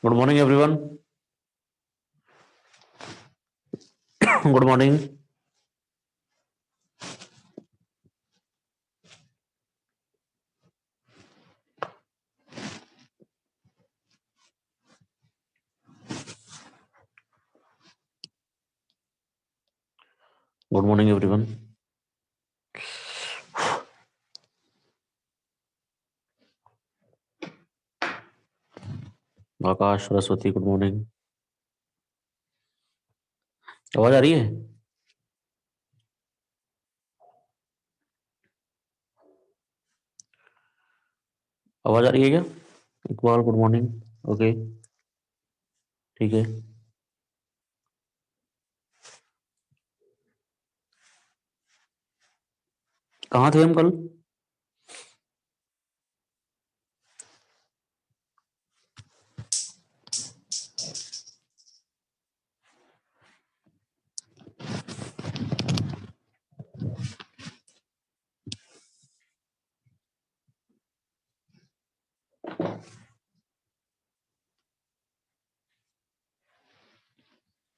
Good morning everyone. Good morning. Good morning everyone. Akash, Saraswati, good morning. आवाज आ रही है? आवाज आ रही है क्या? Iqbal, good morning. ओके, ठीक है। कहाँ थे हम कल?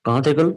कहाँ थे कल?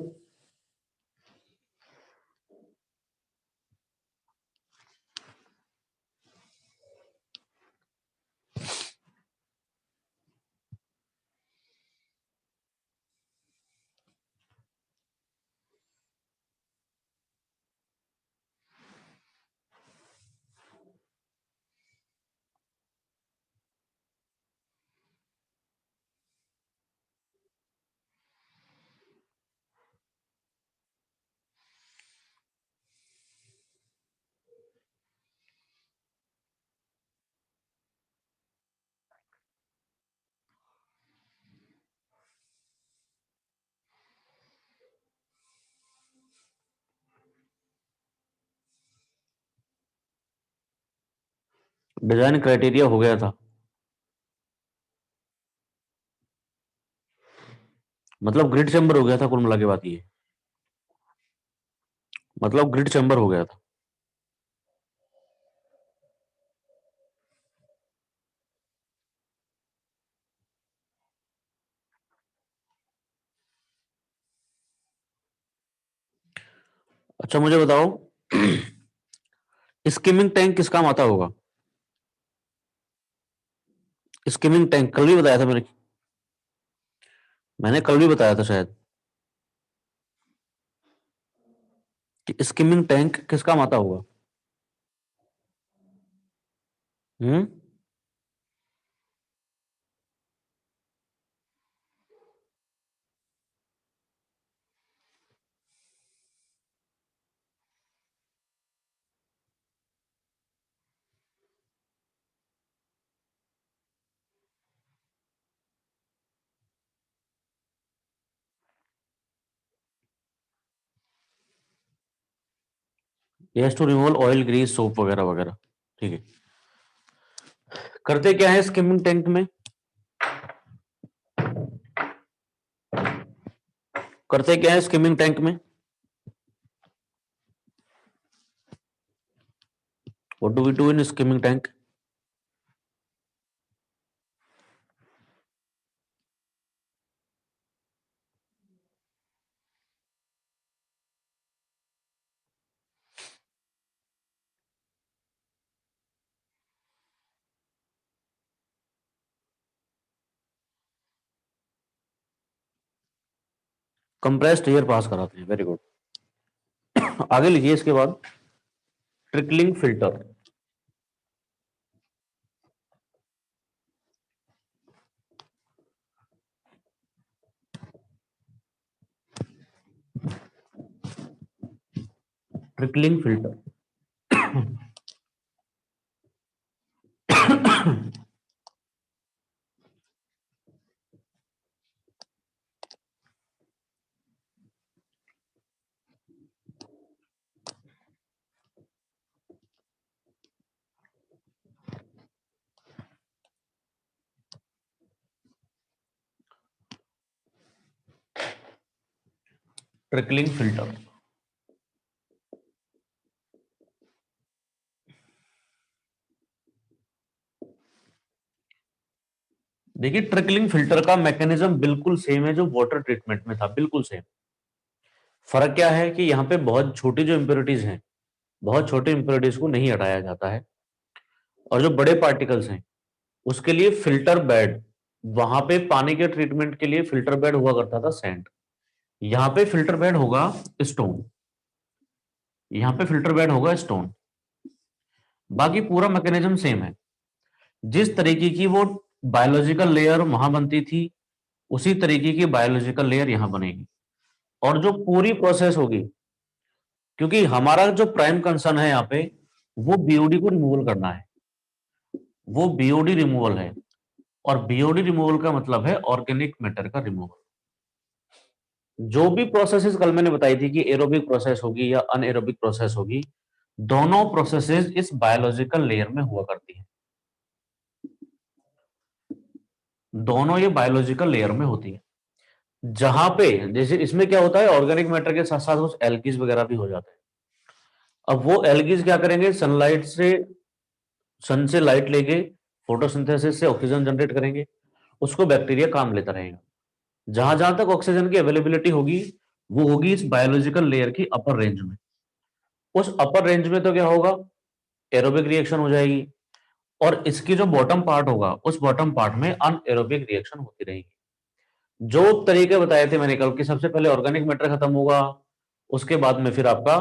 डिजाइन क्राइटेरिया हो गया था, मतलब ग्रिड चैम्बर हो गया था। कुल मिला के बात ये, मतलब ग्रिड चैम्बर हो गया था। अच्छा मुझे बताओ, स्किमिंग टैंक किस काम आता होगा? स्किमिंग टैंक कल भी बताया था मैंने कल भी बताया था शायद कि स्किमिंग टैंक किस काम आता होगा। Hmm. Yes, to removal oil, grease, soap वगैरह वगैरह। ठीक है। करते क्या है स्किमिंग टैंक में? करते क्या है स्किमिंग टैंक में? What do we do in skimming tank? Compressed air pass कराते हैं। Very good. आगे लिखिए इसके बाद, trickling filter. Trickling filter. Trickling filter. देखिए ट्रिकलिंग फिल्टर का मैकेनिज्म बिल्कुल सेम है जो वाटर ट्रीटमेंट में था, बिल्कुल सेम। फर्क क्या है कि यहाँ पे बहुत छोटी जो इम्प्योरिटीज हैं, बहुत छोटे इम्प्योरिटीज को नहीं हटाया जाता है, और जो बड़े पार्टिकल्स हैं उसके लिए फिल्टर बेड, वहां पे पानी के ट्रीटमेंट के लिए फिल्टर बेड हुआ करता था सैंड, यहाँ पे फिल्टर बेड होगा स्टोन, यहाँ पे फिल्टर बेड होगा स्टोन। बाकी पूरा मैकेनिज्म सेम है। जिस तरीके की वो बायोलॉजिकल लेयर वहां बनती थी, उसी तरीके की बायोलॉजिकल लेयर यहां बनेगी। और जो पूरी प्रोसेस होगी, क्योंकि हमारा जो प्राइम कंसर्न है यहाँ पे, वो बीओडी को रिमूवल करना है, वो बीओडी रिमूवल है। और बीओडी रिमूवल का मतलब है ऑर्गेनिक मैटर का रिमूवल। जो भी प्रोसेसेस कल मैंने बताई थी कि एरोबिक प्रोसेस होगी या अनएरोबिक प्रोसेस होगी, दोनों प्रोसेसेस इस बायोलॉजिकल लेयर में हुआ करती है, दोनों ये बायोलॉजिकल लेयर में होती है। जहां पे जैसे इसमें क्या होता है, ऑर्गेनिक मैटर के साथ साथ कुछ एल्गीज वगैरह भी हो जाते हैं। अब वो एल्गीज क्या करेंगे, सनलाइट से, सन से लाइट लेके फोटोसिंथेसिस से ऑक्सीजन जनरेट करेंगे, उसको बैक्टीरिया काम लेता रहेगा। जहां जहां तक ऑक्सीजन की अवेलेबिलिटी होगी, वो होगी इस बायोलॉजिकल लेयर की अपर रेंज में। उस अपर रेंज में तो क्या होगा, एरोबिक रिएक्शन हो जाएगी, और इसकी जो बॉटम पार्ट होगा, उस बॉटम पार्ट में अनएरोबिक रिएक्शन होती रहेगी। जो तरीके बताए थे मैंने कल कि सबसे पहले ऑर्गेनिक मैटर खत्म होगा, उसके बाद में फिर आपका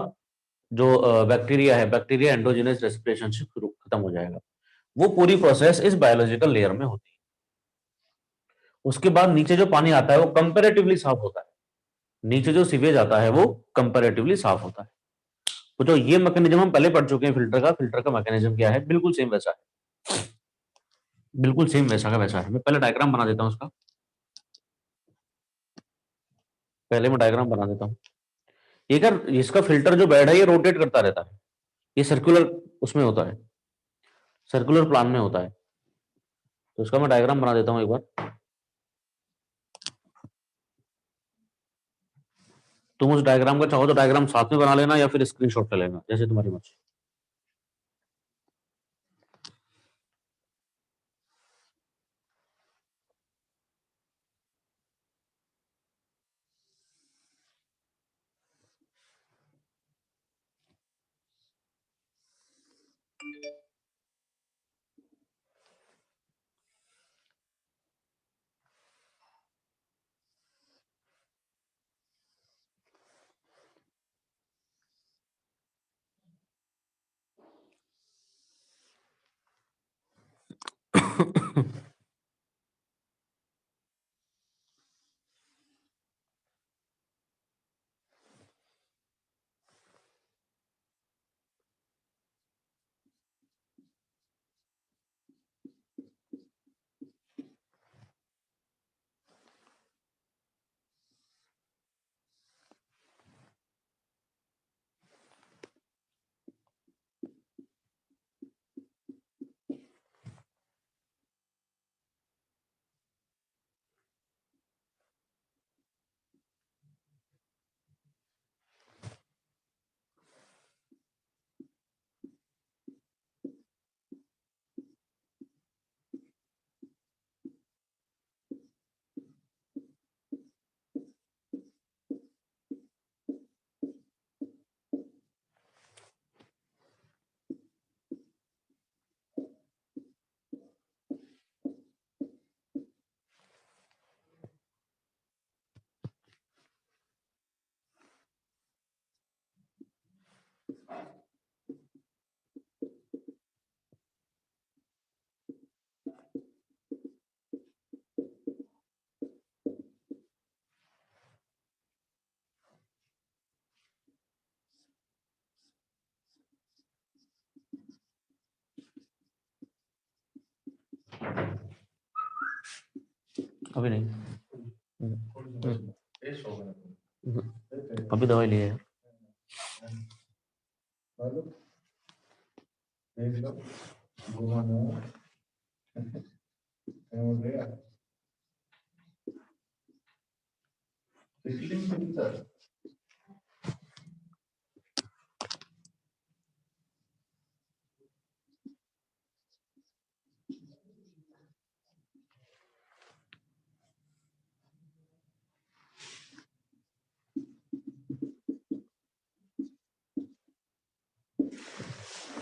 जो बैक्टीरिया है, बैक्टीरिया एंडोजेनस रेस्पिरेशन से खत्म हो जाएगा। वो पूरी प्रोसेस इस बायोलॉजिकल लेयर में होती है। उसके बाद नीचे जो पानी आता है वो कंपेरेटिवली साफ होता है, नीचे जो सीवेज आता है वो कंपेरेटिवली साफ होता है। तो जो ये मैकेनिज्म हम पहले पढ़ चुके हैं फिल्टर का, फिल्टर का मैकेनिज्म क्या है, बिल्कुल सेम वैसा है, बिल्कुल सेम वैसा का वैसा है। मैं पहले डायग्राम बना देता हूँ उसका, पहले मैं डायग्राम बना देता हूँ। ये कर, इसका फिल्टर जो बेड है ये रोटेट करता रहता है, ये सर्कुलर उसमें होता है, सर्कुलर प्लान में होता है। तो इसका मैं डायग्राम बना देता हूँ एक बार। तुम उस डायग्राम का चाहो तो डायग्राम साथ में बना लेना या फिर स्क्रीनशॉट ले लेना, जैसे तुम्हारी मर्जी। अभी नहीं। अभी दवाई लिए है।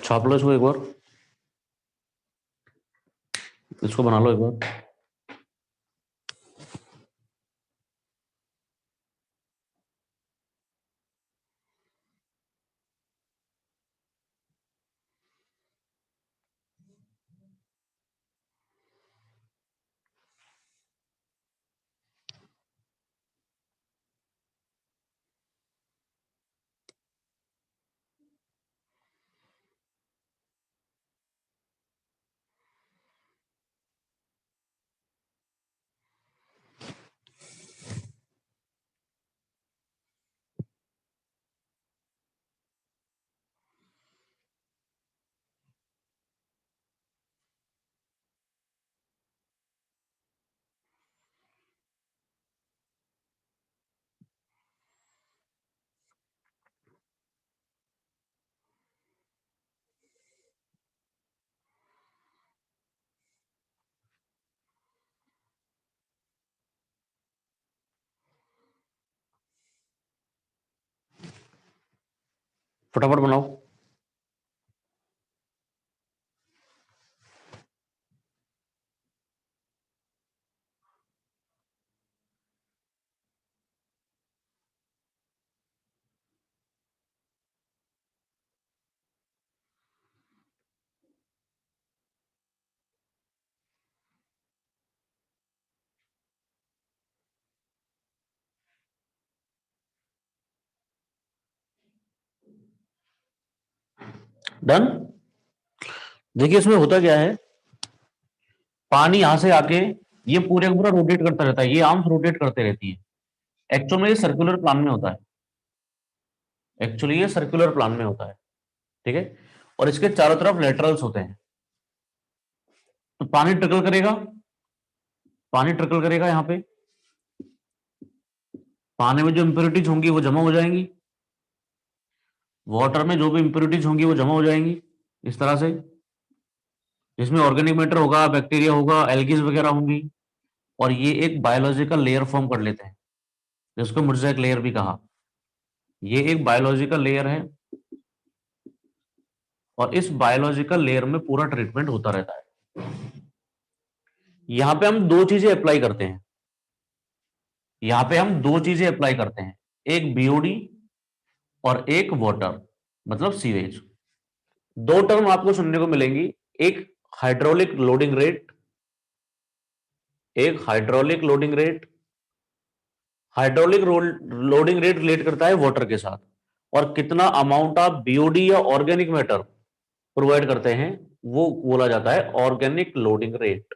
छाप लो इसको एक बार, इसको बना लो एक बार। फटाफट बनाओ। डन। देखिए इसमें होता क्या है, पानी यहां से आके ये पूरे का पूरा रोटेट करता रहता है, ये आर्म्स रोटेट करते रहती है। एक्चुअल में ये सर्कुलर प्लान में होता है, एक्चुअली ये सर्कुलर प्लान में होता है, ठीक है। और इसके चारों तरफ लेटरल्स होते हैं। तो पानी ट्रिकल करेगा, पानी ट्रिकल करेगा यहां पे, पानी में जो इंप्योरिटीज होंगी वो जमा हो जाएंगी, वाटर में जो भी इंप्योरिटीज होंगी वो जमा हो जाएंगी इस तरह से, जिसमें ऑर्गेनिक मैटर होगा, बैक्टीरिया होगा, एल्गीज वगैरह होंगी, और ये एक बायोलॉजिकल लेयर फॉर्म कर लेते हैं, जिसको मोज़ेक लेयर भी कहा। ये एक बायोलॉजिकल लेयर है, और इस बायोलॉजिकल लेयर में पूरा ट्रीटमेंट होता रहता है। यहां पे हम दो चीजें अप्लाई करते हैं, यहां पे हम दो चीजें अप्लाई करते हैं, एक बीओडी और एक वाटर, मतलब सीवेज। दो टर्म आपको सुनने को मिलेंगी, एक हाइड्रोलिक लोडिंग रेट, एक hydraulic loading rate. Hydraulic loading rate relate करता है वाटर के साथ, और कितना अमाउंट आप बीओडी या ऑर्गेनिक मैटर प्रोवाइड करते हैं वो बोला जाता है organic loading rate.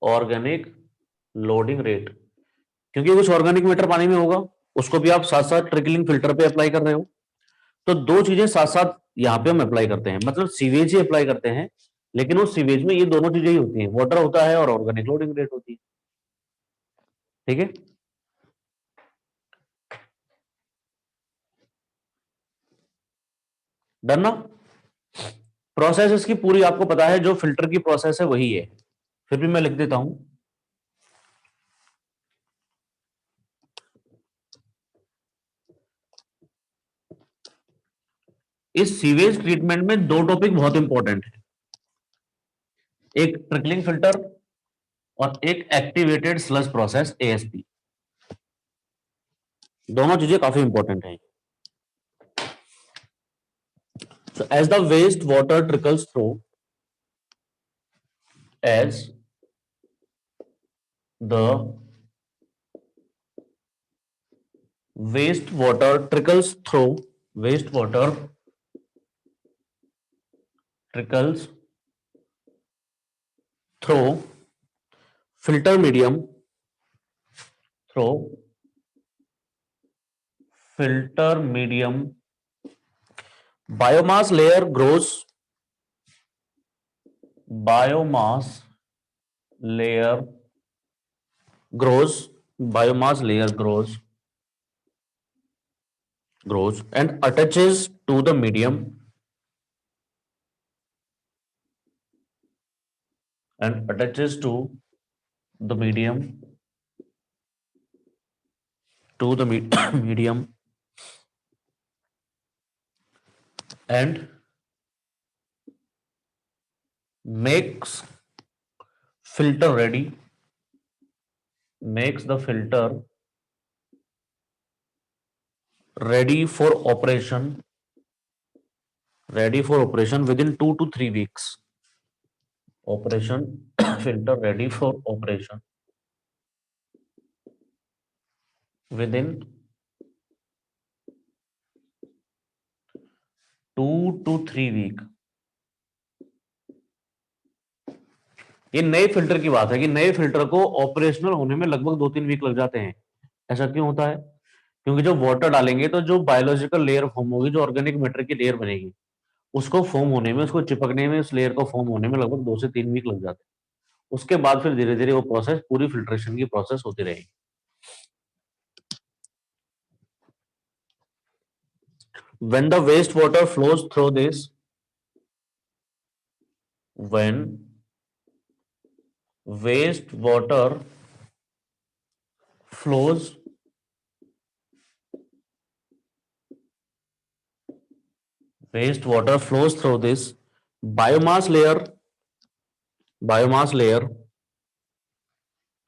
Organic loading rate, क्योंकि कुछ ऑर्गेनिक मैटर पानी में होगा, उसको भी आप साथ साथ ट्रिकलिंग फिल्टर पे अप्लाई कर रहे हो। तो दो चीजें साथ साथ यहां पे हम अप्लाई करते हैं, मतलब सीवेज ही अप्लाई करते हैं, लेकिन उस सीवेज में ये दोनों चीजें ही होती हैं, वाटर होता है और ऑर्गेनिक लोडिंग रेट होती है, ठीक है। डन ना। प्रोसेस इसकी पूरी आपको पता है, जो फिल्टर की प्रोसेस है वही है, फिर भी मैं लिख देता हूं। इस सीवेज ट्रीटमेंट में दो टॉपिक बहुत इंपॉर्टेंट है, एक ट्रिकलिंग फिल्टर और एक एक्टिवेटेड स्लज प्रोसेस एएसपी। दोनों चीजें काफी इंपॉर्टेंट है। So as the waste water trickles through, as the waste water trickles through, waste water trickles through filter medium, through filter medium, biomass layer grows, biomass layer grows, biomass layer grows and attaches to the medium, and attaches to the medium, to the medium, and makes filter ready, makes the filter ready for operation, ready for operation within 2 to 3 weeks. Operation filter ready for operation within 2 to 3 week. ये नए filter की बात है कि नए filter को operational होने में लगभग 2-3 वीक लग जाते हैं। ऐसा क्यों होता है? क्योंकि जब वाटर डालेंगे तो जो बायोलॉजिकल लेयर फॉर्म होगी, जो ऑर्गेनिक मैटर की लेयर बनेगी, उसको फॉर्म होने में, उसको चिपकने में, उस लेयर को फॉर्म होने में लगभग 2 से 3 वीक लग जाते हैं। उसके बाद फिर धीरे धीरे वो प्रोसेस, पूरी फिल्ट्रेशन की प्रोसेस होती रहेगी। When the wastewater flows through this, when wastewater flows wastewater flows through this biomass layer, biomass layer,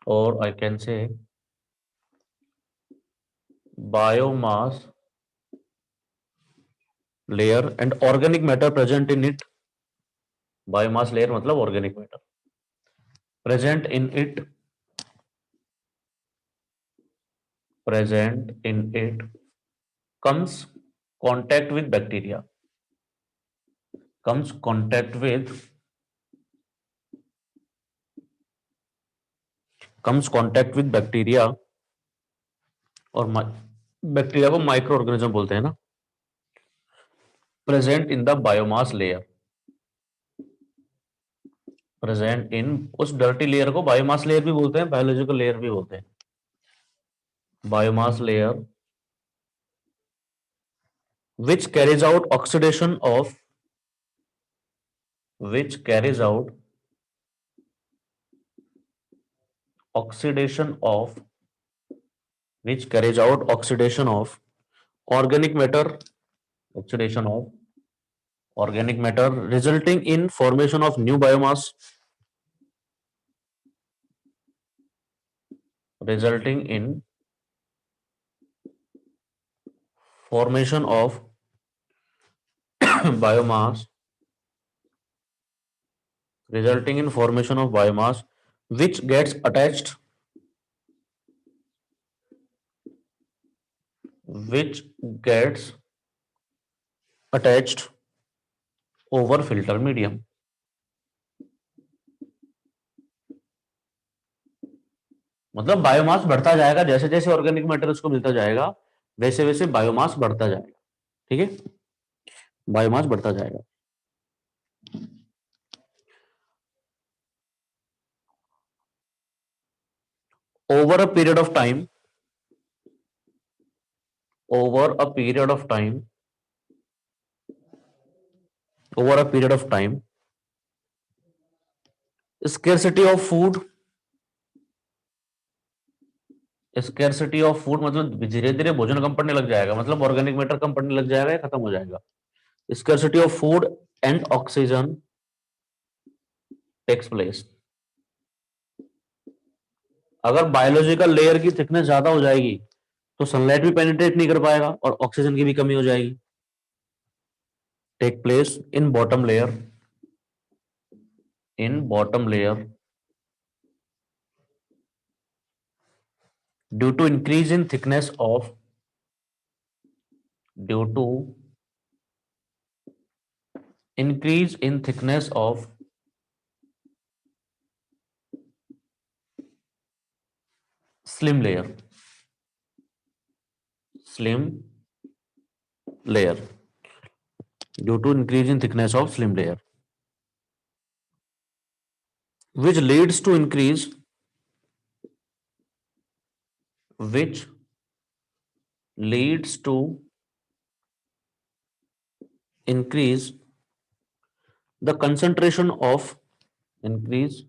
or I can say biomass layer and organic matter present in it, biomass layer मतलब organic matter present in it, present in it comes contact with bacteria, comes contact with, comes contact with bacteria, और bacteria को micro organism बोलते हैं ना, present in the biomass layer, present in, उस dirty layer को biomass layer भी बोलते हैं, बायोलॉजिकल लेयर भी बोलते हैं। Biomass layer which carries out oxidation of, which carries out oxidation of, which carries out oxidation of organic matter, oxidation of organic matter resulting in formation of new biomass, resulting in formation of biomass, resulting in formation of biomass which gets attached, which gets attached over filter medium। मतलब biomass बढ़ता जाएगा, जैसे जैसे organic matter उसको मिलता जाएगा, वैसे वैसे बायोमास बढ़ता जाएगा। ठीक है, बायोमास बढ़ता जाएगा। Over a period of time, over a period of time, over a period of time, scarcity of food, scarcity of food मतलब धीरे धीरे भोजन कम पड़ने लग जाएगा, मतलब ऑर्गेनिक मैटर कम पड़ने लग जाएगा या खत्म हो जाएगा। scarcity of food and oxygen takes place। अगर बायोलॉजिकल लेयर की थिकनेस ज्यादा हो जाएगी तो सनलाइट भी पेनिट्रेट नहीं कर पाएगा और ऑक्सीजन की भी कमी हो जाएगी। Take place in bottom layer, in bottom layer due to increase in thickness of, due to increase in thickness of slim layer, slim layer, due to increase in thickness of slim layer which leads to increase, which leads to increase the concentration of, increase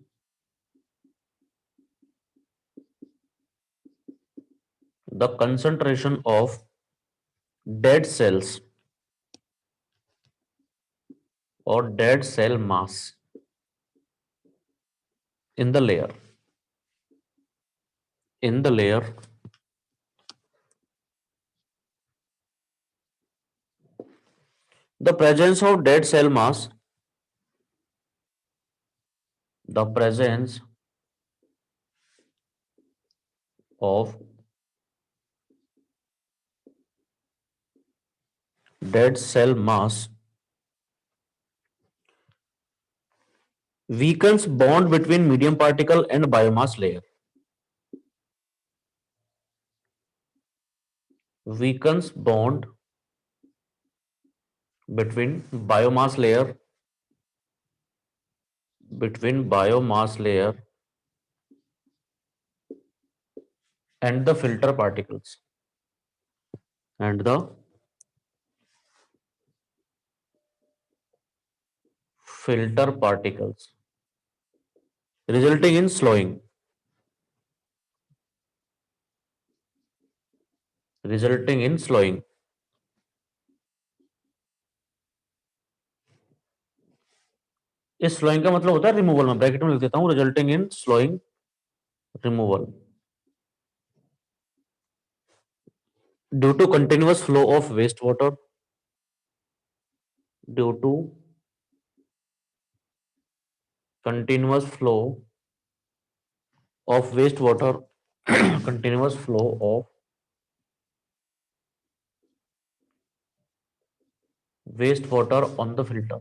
the concentration of dead cells or dead cell mass, in the layer the presence of dead cell mass, the presence of dead cell mass weakens bond between medium particle and biomass layer. Weakens bond between biomass layer and the filter particles and the filter particles, resulting in slowing resulting in slowing इस slowing का मतलब होता है removal, में bracket में लिख देता हूं resulting in slowing removal due to continuous flow of waste water, due to continuous flow of wastewater continuous flow of wastewater on the filter.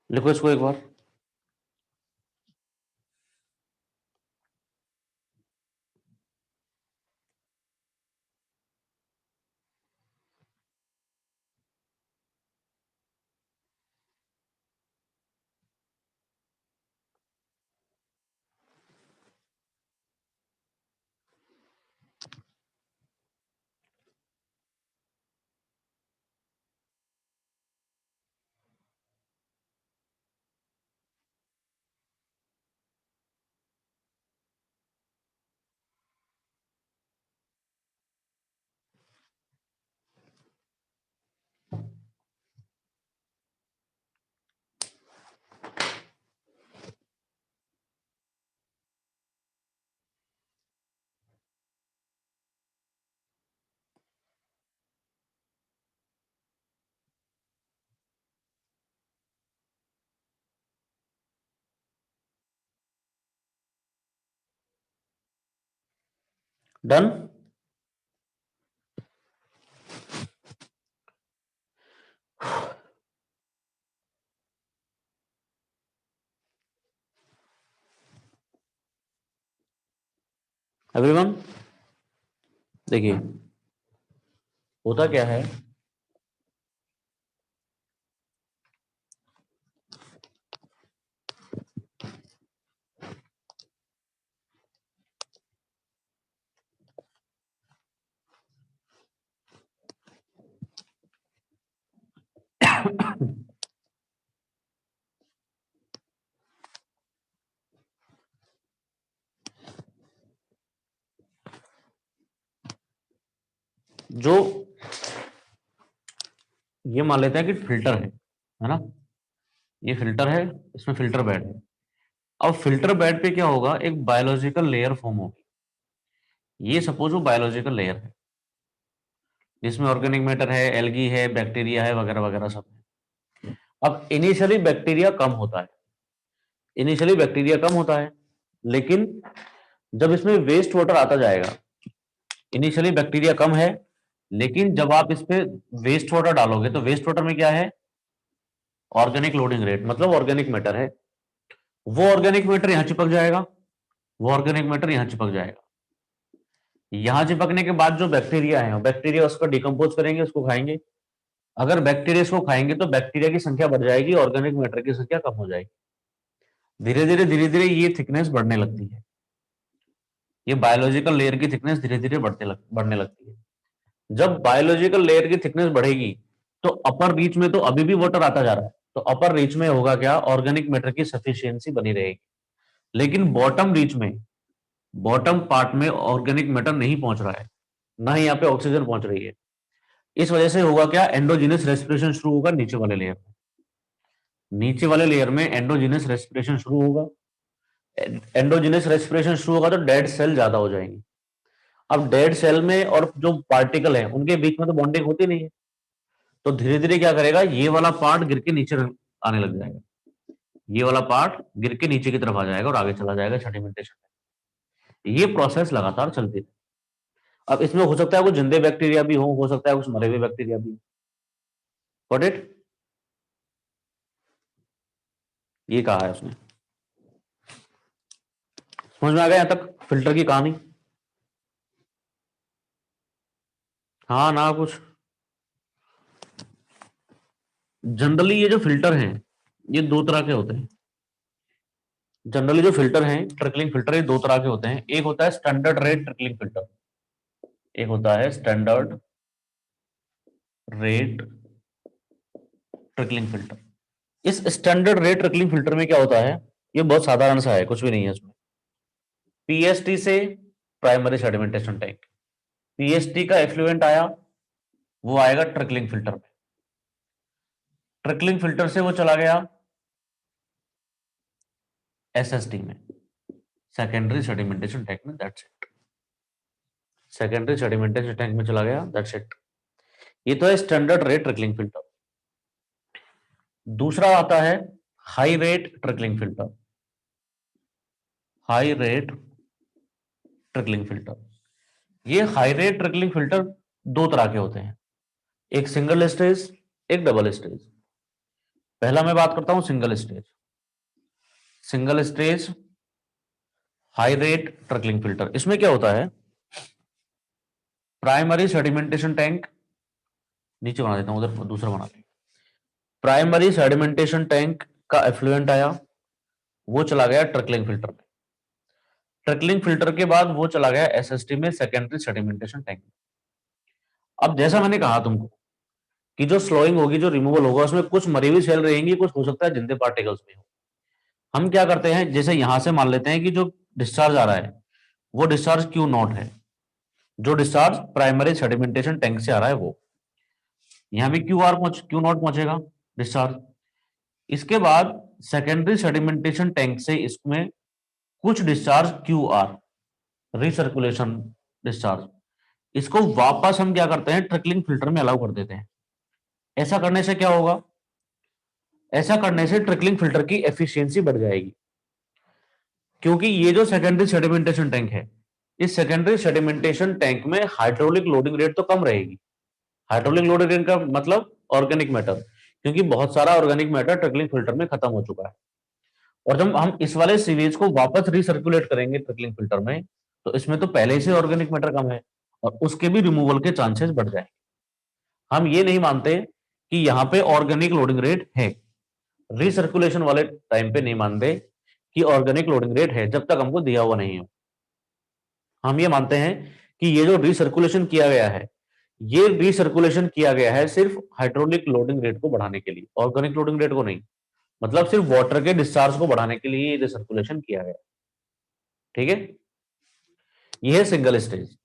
लिखो इसको एक बार। डन। एवरीवन देखिए होता क्या है, जो ये मान लेते हैं कि फिल्टर है ना, ये फिल्टर है, इसमें फिल्टर बेड है। अब फिल्टर बेड पे क्या होगा, एक बायोलॉजिकल लेयर फॉर्म होगी। ये सपोज वो बायोलॉजिकल लेयर है जिसमें ऑर्गेनिक मैटर है, एल्गी है, बैक्टीरिया है, वगैरह वगैरह सब है। अब इनिशियली बैक्टीरिया कम होता है, इनिशियली बैक्टीरिया कम होता है, लेकिन जब इसमें वेस्ट वाटर आता जाएगा, इनिशियली बैक्टीरिया कम है, लेकिन जब आप इस पे वेस्ट वाटर डालोगे तो वेस्ट वाटर में क्या है, ऑर्गेनिक लोडिंग रेट, मतलब ऑर्गेनिक मैटर है। वो ऑर्गेनिक मैटर यहां चिपक जाएगा, वो ऑर्गेनिक मैटर यहां चिपक जाएगा। यहां चिपकने के बाद जो बैक्टीरिया है, बैक्टीरिया उसको डिकम्पोज करेंगे, उसको खाएंगे। अगर बैक्टीरिया इसको खाएंगे तो बैक्टीरिया की संख्या बढ़ जाएगी, ऑर्गेनिक मैटर की संख्या कम हो जाएगी। धीरे धीरे ये थिकनेस बढ़ने लगती है, ये बायोलॉजिकल लेयर की थिकनेस धीरे धीरे बढ़ने लगती है। जब बायोलॉजिकल लेयर की थिकनेस बढ़ेगी तो अपर रीच में तो अभी भी वाटर आता जा रहा है, तो अपर रीच में होगा क्या, ऑर्गेनिक मैटर की सफिशियंसी बनी रहेगी। लेकिन बॉटम रीच में, बॉटम पार्ट में ऑर्गेनिक मैटर नहीं पहुंच रहा है, ना ही यहाँ पे ऑक्सीजन पहुंच रही है। इस वजह से होगा क्या, एंडोजीनस रेस्पिरेशन शुरू होगा नीचे वाले लेयर में। नीचे वाले लेयर में एंडोजीनस रेस्पिरेशन शुरू होगा, एंडोजीनस रेस्पिरेशन शुरू होगा तो डेड सेल ज्यादा हो जाएंगे। अब डेड सेल में और जो पार्टिकल है उनके बीच में तो बॉन्डिंग होती नहीं है, तो धीरे धीरे क्या करेगा, ये वाला पार्ट गिर के नीचे आने लग जाएगा, ये वाला पार्ट गिर के नीचे की तरफ आ जाएगा और आगे चला जाएगा सेडिमेंटेशन। ये प्रोसेस लगातार चलती है। अब इसमें हो सकता है कुछ जिंदे बैक्टीरिया भी हो सकता है कुछ मरे हुए बैक्टीरिया भी। Got it? ये कहा है उसने। समझ में आ गया यहां तक फिल्टर की कहानी? हाँ ना कुछ। जनरली ये जो फिल्टर हैं ये दो तरह के होते हैं। जनरली जो फिल्टर हैं ट्रिकलिंग फिल्टर, ये दो तरह के होते हैं। एक होता है स्टैंडर्ड रेट ट्रिकलिंग फिल्टर, एक होता है स्टैंडर्ड रेट ट्रिकलिंग फिल्टर। इस स्टैंडर्ड रेट ट्रिकलिंग फिल्टर में क्या होता है, ये बहुत साधारण सा है, कुछ भी नहीं है इसमें। पीएसटी से प्राइमरी सेडिमेंटेशन टैंक, पीएसटी का एफ्लुएंट आया, वो आएगा ट्रिकलिंग फिल्टर में, ट्रिकलिंग फिल्टर से वो चला गया एसएसटी में, सेकेंडरी सेडिमेंटेशन टैंक में। That's it. Secondary sedimentation tank में चला गया, दैट्स इट। ये तो है स्टैंडर्ड रेट ट्रिकलिंग फिल्टर। दूसरा आता है high rate trickling filter, high rate trickling filter. ये हाई रेट ट्रिकलिंग फिल्टर दो तरह के होते हैं, एक सिंगल स्टेज, एक डबल स्टेज। पहला मैं बात करता हूं single stage. Single stage high rate trickling filter, इसमें क्या होता है, प्राइमरी सेडिमेंटेशन टैंक, नीचे बना देता हूं, उधर दूसरा बना लेंगे। प्राइमरी सेडिमेंटेशन टैंक का एफ्लुएंट आया, वो चला गया ट्रिकलिंग फिल्टर में, ट्रिकलिंग फिल्टर के बाद वो चला गया एसएसटी में, सेकेंडरी सेडिमेंटेशन टैंक में। अब जैसा मैंने कहा तुमको कि जो स्लोइंग होगी, जो रिमूवल होगा, उसमें कुछ मरी हुई सेल रहेंगी, कुछ हो सकता है जिंदे पार्टिकल्स भी हो। हम क्या करते हैं, जैसे यहां से मान लेते हैं कि जो डिस्चार्ज आ रहा है वो डिस्चार्ज क्यू नॉट है, जो डिस्चार्ज प्राइमरी सेडिमेंटेशन टैंक से आ रहा है वो, यहां भी क्यू नॉट पहुंचेगा डिस्चार्ज। इसके बाद सेकेंडरी सेडिमेंटेशन टैंक से इसमें कुछ discharge Q R, recirculation discharge, इसको वापस हम क्या करते हैं, ट्रिकलिंग फिल्टर में अलाउ कर देते हैं। ऐसा करने से क्या होगा, ऐसा करने से ट्रिकलिंग फिल्टर की एफिशिएंसी बढ़ जाएगी, क्योंकि ये जो सेकेंडरी सेडिमेंटेशन टैंक है, इस सेकेंडरी सेडिमेंटेशन टैंक में हाइड्रोलिक लोडिंग रेट तो कम रहेगी। हाइड्रोलिक लोडिंग रेट का मतलब ऑर्गेनिक मैटर, क्योंकि बहुत सारा ऑर्गेनिक मैटर ट्रिकलिंग फिल्टर में खत्म हो चुका है। और जब हम इस वाले सीवेज को वापस रिसर्कुलेट करेंगे ट्रिकलिंग फिल्टर में, तो इसमें तो पहले से ऑर्गेनिक मैटर कम है और उसके भी रिमूवल के चांसेस बढ़ जाएंगे। हम ये नहीं मानते कि यहां पे ऑर्गेनिक लोडिंग रेट है, रिसर्कुलेशन वाले टाइम पे नहीं मानते कि ऑर्गेनिक लोडिंग रेट है जब तक हमको दिया हुआ नहीं है। हम ये मानते हैं कि ये जो रिसर्कुलेशन किया गया है, ये रिसर्कुलेशन किया गया है सिर्फ हाइड्रोलिक लोडिंग रेट को बढ़ाने के लिए, ऑर्गेनिक लोडिंग रेट को नहीं। मतलब सिर्फ वाटर के डिस्चार्ज को बढ़ाने के लिए ये रिसर्कुलेशन किया गया। ठीक है, ये है सिंगल स्टेज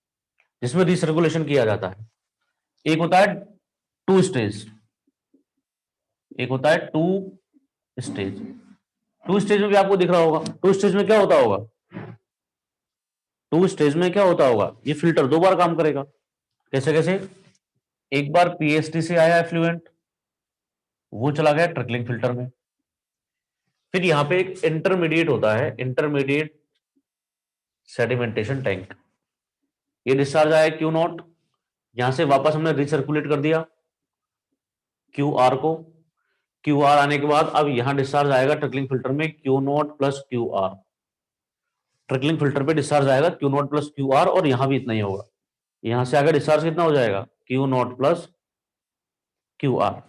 जिसमें रिसर्कुलेशन किया जाता है। एक होता है टू स्टेज, एक होता है टू स्टेज। टू स्टेज में भी आपको दिख रहा होगा, टू स्टेज में क्या होता होगा, टू स्टेज में क्या होता होगा, ये फिल्टर दो बार काम करेगा। कैसे कैसे, एक बार पीएसटी से आया एफ्लुएंट, वो चला गया ट्रिकलिंग फिल्टर में, फिर यहां पे एक इंटरमीडिएट होता है, इंटरमीडिएट सेडिमेंटेशन टैंक, ये डिस्चार्ज आया क्यू नॉट, यहां से वापस हमने रिसर्कुलेट कर दिया क्यू आर को, क्यू आर आने के बाद अब यहां डिस्चार्ज आएगा ट्रिकलिंग फिल्टर में Q naught plus Q are, trickling filter पे डिस्चार्ज आएगा Q naught plus Q are, और यहां भी इतना ही होगा, यहां से आगे डिस्चार्ज कितना हो जाएगा, Q naught plus Q are.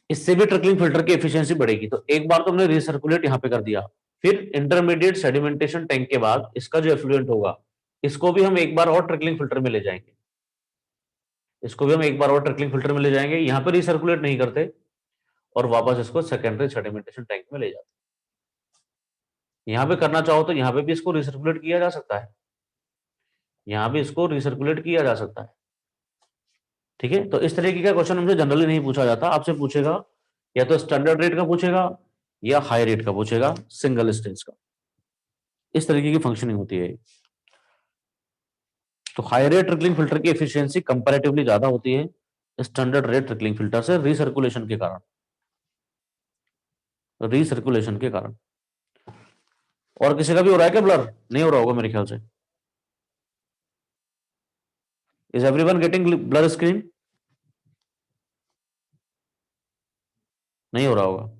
इससे भी ट्रिकलिंग फिल्टर की एफिशिएंसी बढ़ेगी। तो एक बार तो हमने रिसर्कुलेट यहां पे कर दिया, फिर इंटरमीडिएट सेडिमेंटेशन टैंक के बाद इसका जो एफ्लुएंट होगा, इसको भी हम एक बार और ट्रिकलिंग फिल्टर में ले जाएंगे, इसको भी हम एक बार और ट्रिकलिंग फिल्टर में ले जाएंगे, यहां पे रिसर्कुलेट नहीं करते और वापस इसको सेकेंडरी सेडिमेंटेशन टैंक में ले जाते हैं। यहां पे करना चाहो तो यहां पे भी इसको रिसर्कुलेट किया जा सकता है, यहां भी इसको रिसर्कुलेट किया जा सकता है। ठीक है, तो इस तरीके का क्वेश्चन हमसे जनरली नहीं पूछा जाता, आपसे पूछेगा या तो स्टैंडर्ड रेट का पूछेगा या हाई रेट का पूछेगा, सिंगल स्टेज का। इस तरीके की फंक्शनिंग होती है। तो हाई रेट ट्रिकलिंग फिल्टर की एफिशिएंसी कंपैरेटिवली ज्यादा होती है स्टैंडर्ड रेट ट्रिकलिंग फिल्टर से, रीसर्कुलेशन के कारण, रीसर्कुलेशन के कारण। और किसी का भी हो रहा है क्या ब्लर? नहीं हो रहा होगा मेरे ख्याल से। Is everyone getting blur screen? नहीं हो रहा होगा।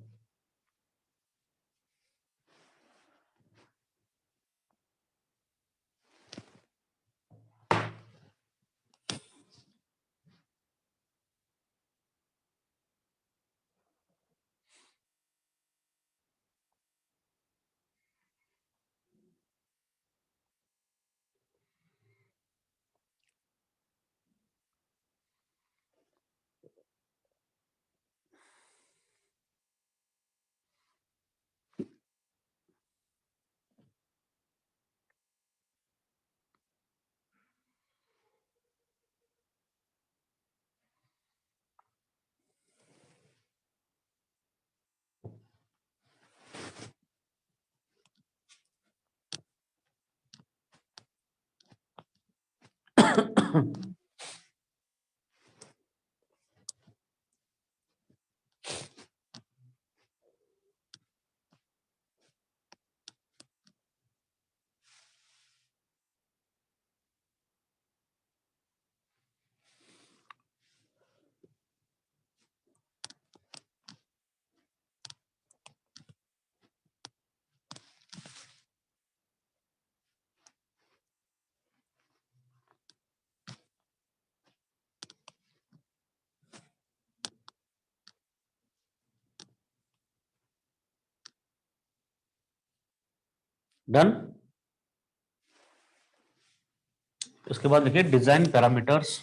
डन। उसके बाद देखिए design parameters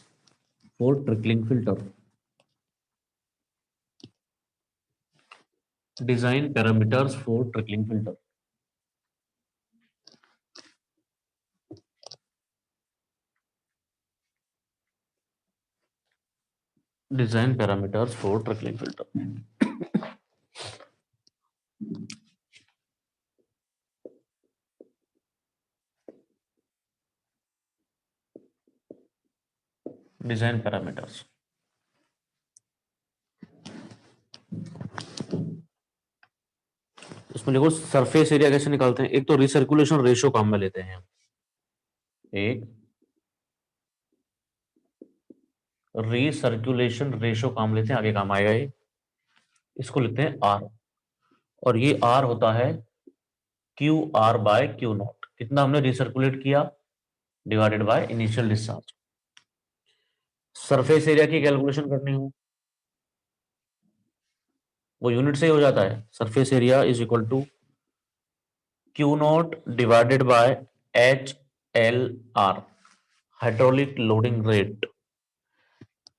for trickling filter. Design parameters for trickling filter. Design parameters for trickling filter. Design parameters, इसमें देखो सरफेस एरिया कैसे निकालते हैं। एक तो रिसर्कुलेशन रेशियो काम में लेते हैं, एक रीसर्कुलेशन रेशियो काम लेते हैं, आगे काम आएगा ये। इसको लिखते हैं आर, और ये आर होता है Q R by Q naught. कितना हमने रिसर्कुलेट किया divided by initial discharge. Surface area की कैलकुलेशन करनी हो वो यूनिट से ही हो जाता है। Surface area is equal to Q naught divided by H L R, hydraulic loading rate.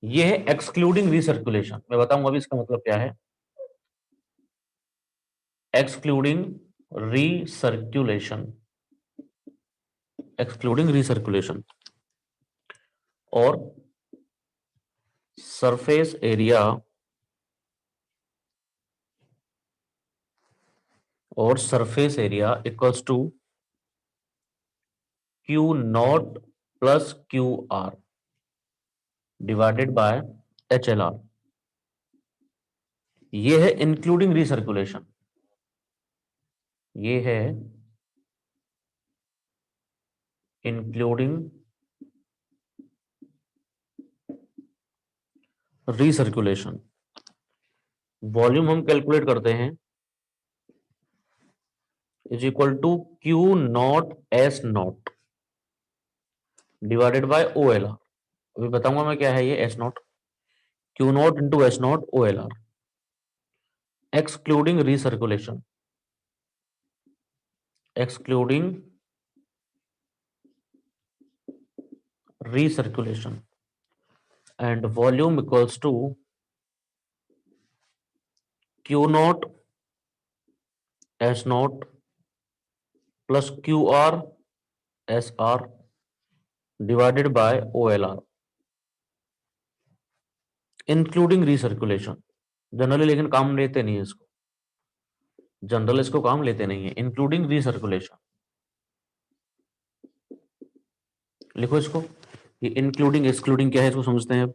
ये है एक्सक्लूडिंग रिसर्कुलेशन। मैं बताऊंगा अभी इसका मतलब क्या है। Excluding recirculation, excluding recirculation. और सरफेस एरिया, और surface area equals to Q naught plus Q R divided by H L R. ये है इंक्लूडिंग रिसर्कुलेशन, ये है इंक्लूडिंग रिसर्कुलेशन। वॉल्यूम हम कैलकुलेट करते हैं is equal to Q naught S naught divided by O L R. अभी बताऊंगा मैं क्या है ये S naught. Q naught into S naught O L R, excluding recirculation, excluding recirculation, and volume equals to q naught s naught plus qr sr divided by olr, including recirculation। Generally लेकिन काम लेते नहीं है इसको, general इसको काम लेते नहीं है। इंक्लूडिंग रीसर्कुलेशन, लिखो इसको, ये इंक्लूडिंग एक्सक्लूडिंग क्या है इसको समझते हैं अब।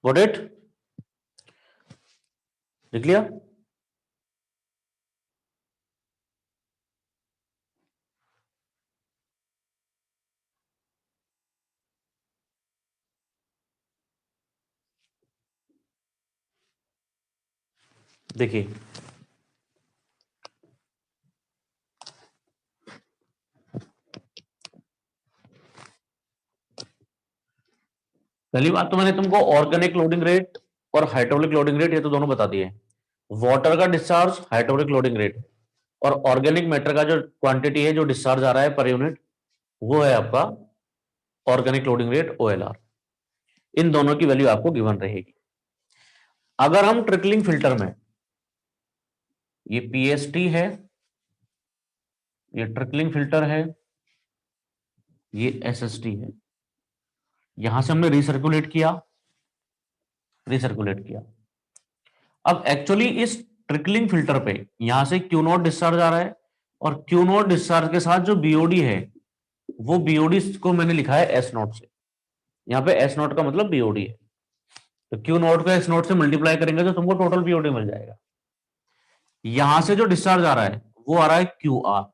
गॉट इट, लिख लिया। देखिए पहली बात तो मैंने तुमको ऑर्गेनिक लोडिंग रेट और हाइड्रोलिक लोडिंग रेट ये तो दोनों बता दिए। वाटर का डिस्चार्ज हाइड्रोलिक लोडिंग रेट, और ऑर्गेनिक मैटर का जो क्वांटिटी है जो डिस्चार्ज आ रहा है पर यूनिट, वो है आपका ऑर्गेनिक लोडिंग रेट OLR। इन दोनों की वैल्यू आपको गिवन रहेगी। अगर हम ट्रिकलिंग फिल्टर में, ये PST है, ये ट्रिकलिंग फिल्टर है, ये SST है, यहां से हमने रिसर्कुलेट किया, रिसर्कुलेट किया। अब एक्चुअली इस ट्रिकलिंग फिल्टर पे यहां से क्यू नॉट डिस्चार्ज आ रहा है, और क्यू नॉट डिस्चार्ज के साथ जो BOD है, वो BOD को मैंने लिखा है S नॉट से। यहाँ पे S नॉट का मतलब BOD है, तो क्यू नॉट को S नॉट से मल्टीप्लाई करेंगे तो तुमको टोटल BOD मिल जाएगा। यहां से जो डिस्चार्ज आ रहा है वो आ रहा है QR,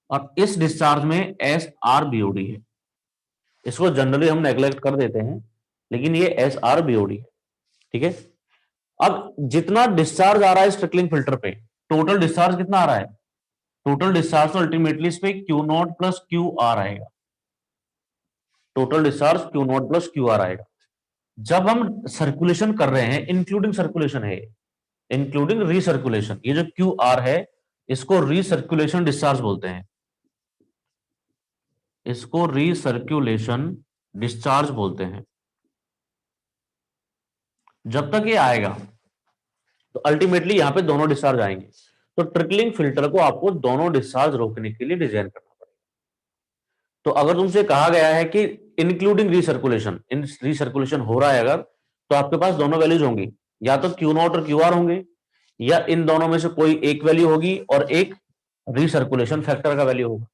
और इस डिस्चार्ज में SRBOD है। इसको जनरली हम नेग्लेक्ट कर देते हैं, लेकिन ये SRBOD है, ठीक है। अब जितना डिस्चार्ज आ रहा है इस ट्रिकलिंग फिल्टर पे, टोटल डिस्चार्ज कितना आ रहा है, टोटल डिस्चार्ज तो अल्टीमेटली इस पे Q naught plus Q R आएगा, total discharge Q naught plus Q R आएगा। जब हम सर्कुलेशन कर रहे हैं, इंक्लूडिंग सर्कुलेशन है, इंक्लूडिंग रीसर्कुलेशन, ये जो क्यू आर है इसको रीसर्कुलेशन डिस्चार्ज बोलते हैं, इसको रीसर्कुलेशन डिस्चार्ज बोलते हैं। जब तक ये आएगा तो अल्टीमेटली यहां पे दोनों डिस्चार्ज आएंगे, तो ट्रिकलिंग फिल्टर को आपको दोनों डिस्चार्ज रोकने के लिए डिजाइन करना पड़ेगा। तो अगर तुमसे कहा गया है कि इंक्लूडिंग रीसर्कुलेशन, इन रीसर्कुलेशन हो रहा है अगर, तो आपके पास दोनों वैल्यूज होंगी, या तो क्यू नॉट और क्यू आर होंगे, या इन दोनों में से कोई एक वैल्यू होगी और एक रिसर्कुलेशन फैक्टर का वैल्यू होगा,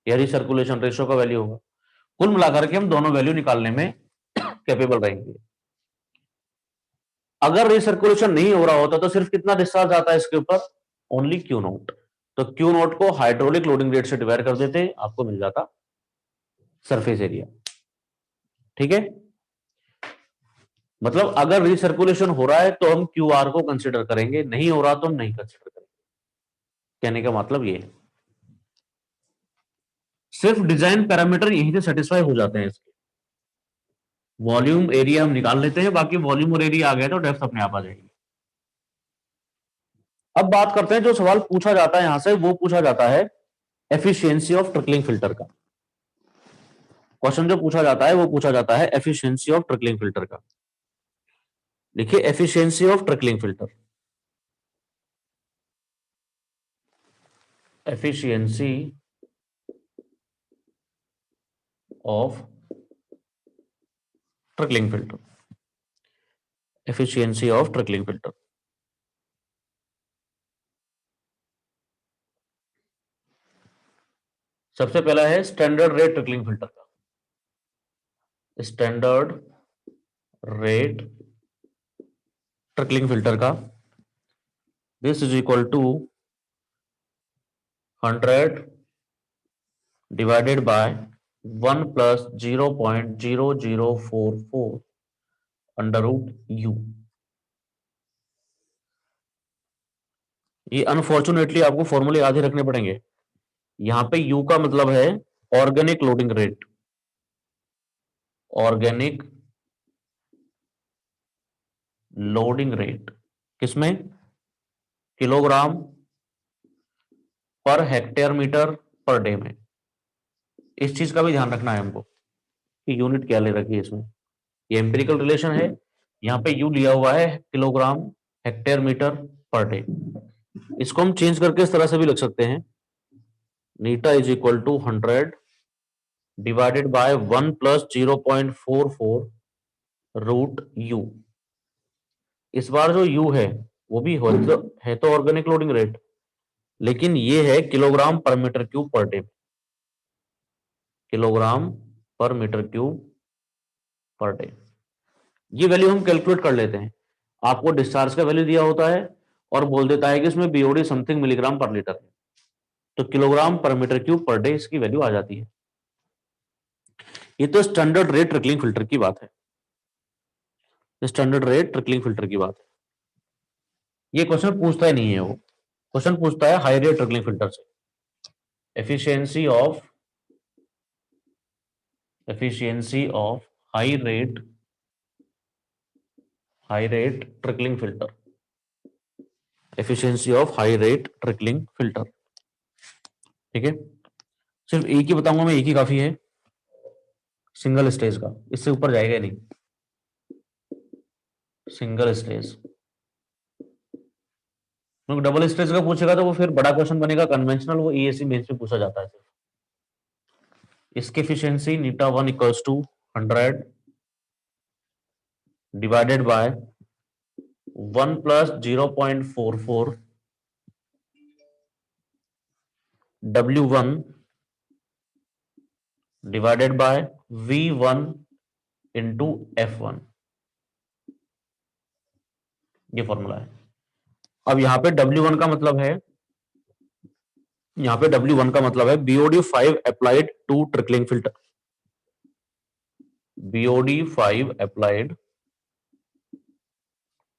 या रिसर्कुलेशन रेशो का वैल्यू होगा। कुल मिलाकर के हम दोनों वैल्यू निकालने में कैपेबल रहेंगे। अगर रिसर्कुलेशन नहीं हो रहा होता तो सिर्फ कितना डिस्चार्ज आता है इसके ऊपर, ओनली क्यू नॉट। तो क्यू नॉट को हाइड्रोलिक लोडिंग रेट से डिवाइड कर देते, आपको मिल जाता सरफेस एरिया, ठीक है। मतलब अगर रिसर्कुलेशन हो रहा है तो हम क्यू आर को कंसिडर करेंगे, नहीं हो रहा तो हम नहीं कंसिडर करेंगे। कहने का मतलब ये है, सिर्फ डिजाइन पैरामीटर यहीं से सेटिस्फाई हो जाते हैं इसके। वॉल्यूम एरिया हम निकाल लेते हैं, बाकी वॉल्यूम और एरिया आ गया तो डेप्थ अपने आप आ जाएगी। अब बात करते हैं जो सवाल पूछा जाता है यहां से, वो पूछा जाता है एफिशिएंसी ऑफ ट्रिकलिंग फिल्टर का क्वेश्चन जो पूछा जाता है वो पूछा जाता है एफिशिएंसी ऑफ ट्रिकलिंग फिल्टर का। देखिए efficiency of trickling filter, efficiency of trickling filter, efficiency of trickling filter. सबसे पहला है स्टैंडर्ड रेट ट्रिकलिंग फिल्टर का, स्टैंडर्ड रेट ट्रिकलिंग फिल्टर का, this is equal to 100 divided by 1 plus 0.0044 under root U. ये unfortunately आपको फॉर्मूले याद ही रखने पड़ेंगे। यहां पे यू का मतलब है organic loading rate, organic loading rate किसमें, kilogram per hectare metre per day में। इस चीज का भी ध्यान रखना है हमको कि यूनिट क्या ले रखी है इसमें। ये एम्पिरिकल रिलेशन है, यहाँ पे यू लिया हुआ है kilogram hectare metre per day. इसको हम चेंज करके इस तरह से भी लिख सकते हैं, eta is equal to 100 divided by 1 plus 0.44 root U. इस बार जो यू है वो भी है तो ऑर्गेनिक लोडिंग रेट, लेकिन ये है kilogram per metre cube per day, kilogram per metre cube per day. ये वैल्यू हम कैलकुलेट कर लेते हैं। आपको डिस्चार्ज का वैल्यू दिया होता है और बोल देता है कि इसमें BOD something milligram per litre है, तो kilogram per metre cube per day इसकी वैल्यू आ जाती है। ये तो स्टैंडर्ड रेट ट्रिकलिंग फिल्टर की बात है, स्टैंडर्ड रेट ट्रिकलिंग फिल्टर की बात है। ये क्वेश्चन पूछता ही नहीं है, वो क्वेश्चन पूछता है हाई रेट ट्रिकलिंग फिल्टर से, efficiency of high rate trickling filter, efficiency of high rate trickling filter. ठीक है, सिर्फ एक ही बताऊंगा मैं, एक ही काफी है, सिंगल स्टेज का, इससे ऊपर जाएगा नहीं। सिंगल स्टेज, क्योंकि डबल स्टेज का पूछेगा तो वो फिर बड़ा क्वेश्चन बनेगा कन्वेंशनल, वो ईएससी मेंस में पूछा जाता है। इसकी efficiency eta 1 equals to 100 divided by 1 plus 0.44 W1 divided by V1 into F1, ये फॉर्मूला है। अब यहां पे W1 का मतलब है, यहां पे W1 का मतलब है BOD5 applied to trickling filter, BOD5 applied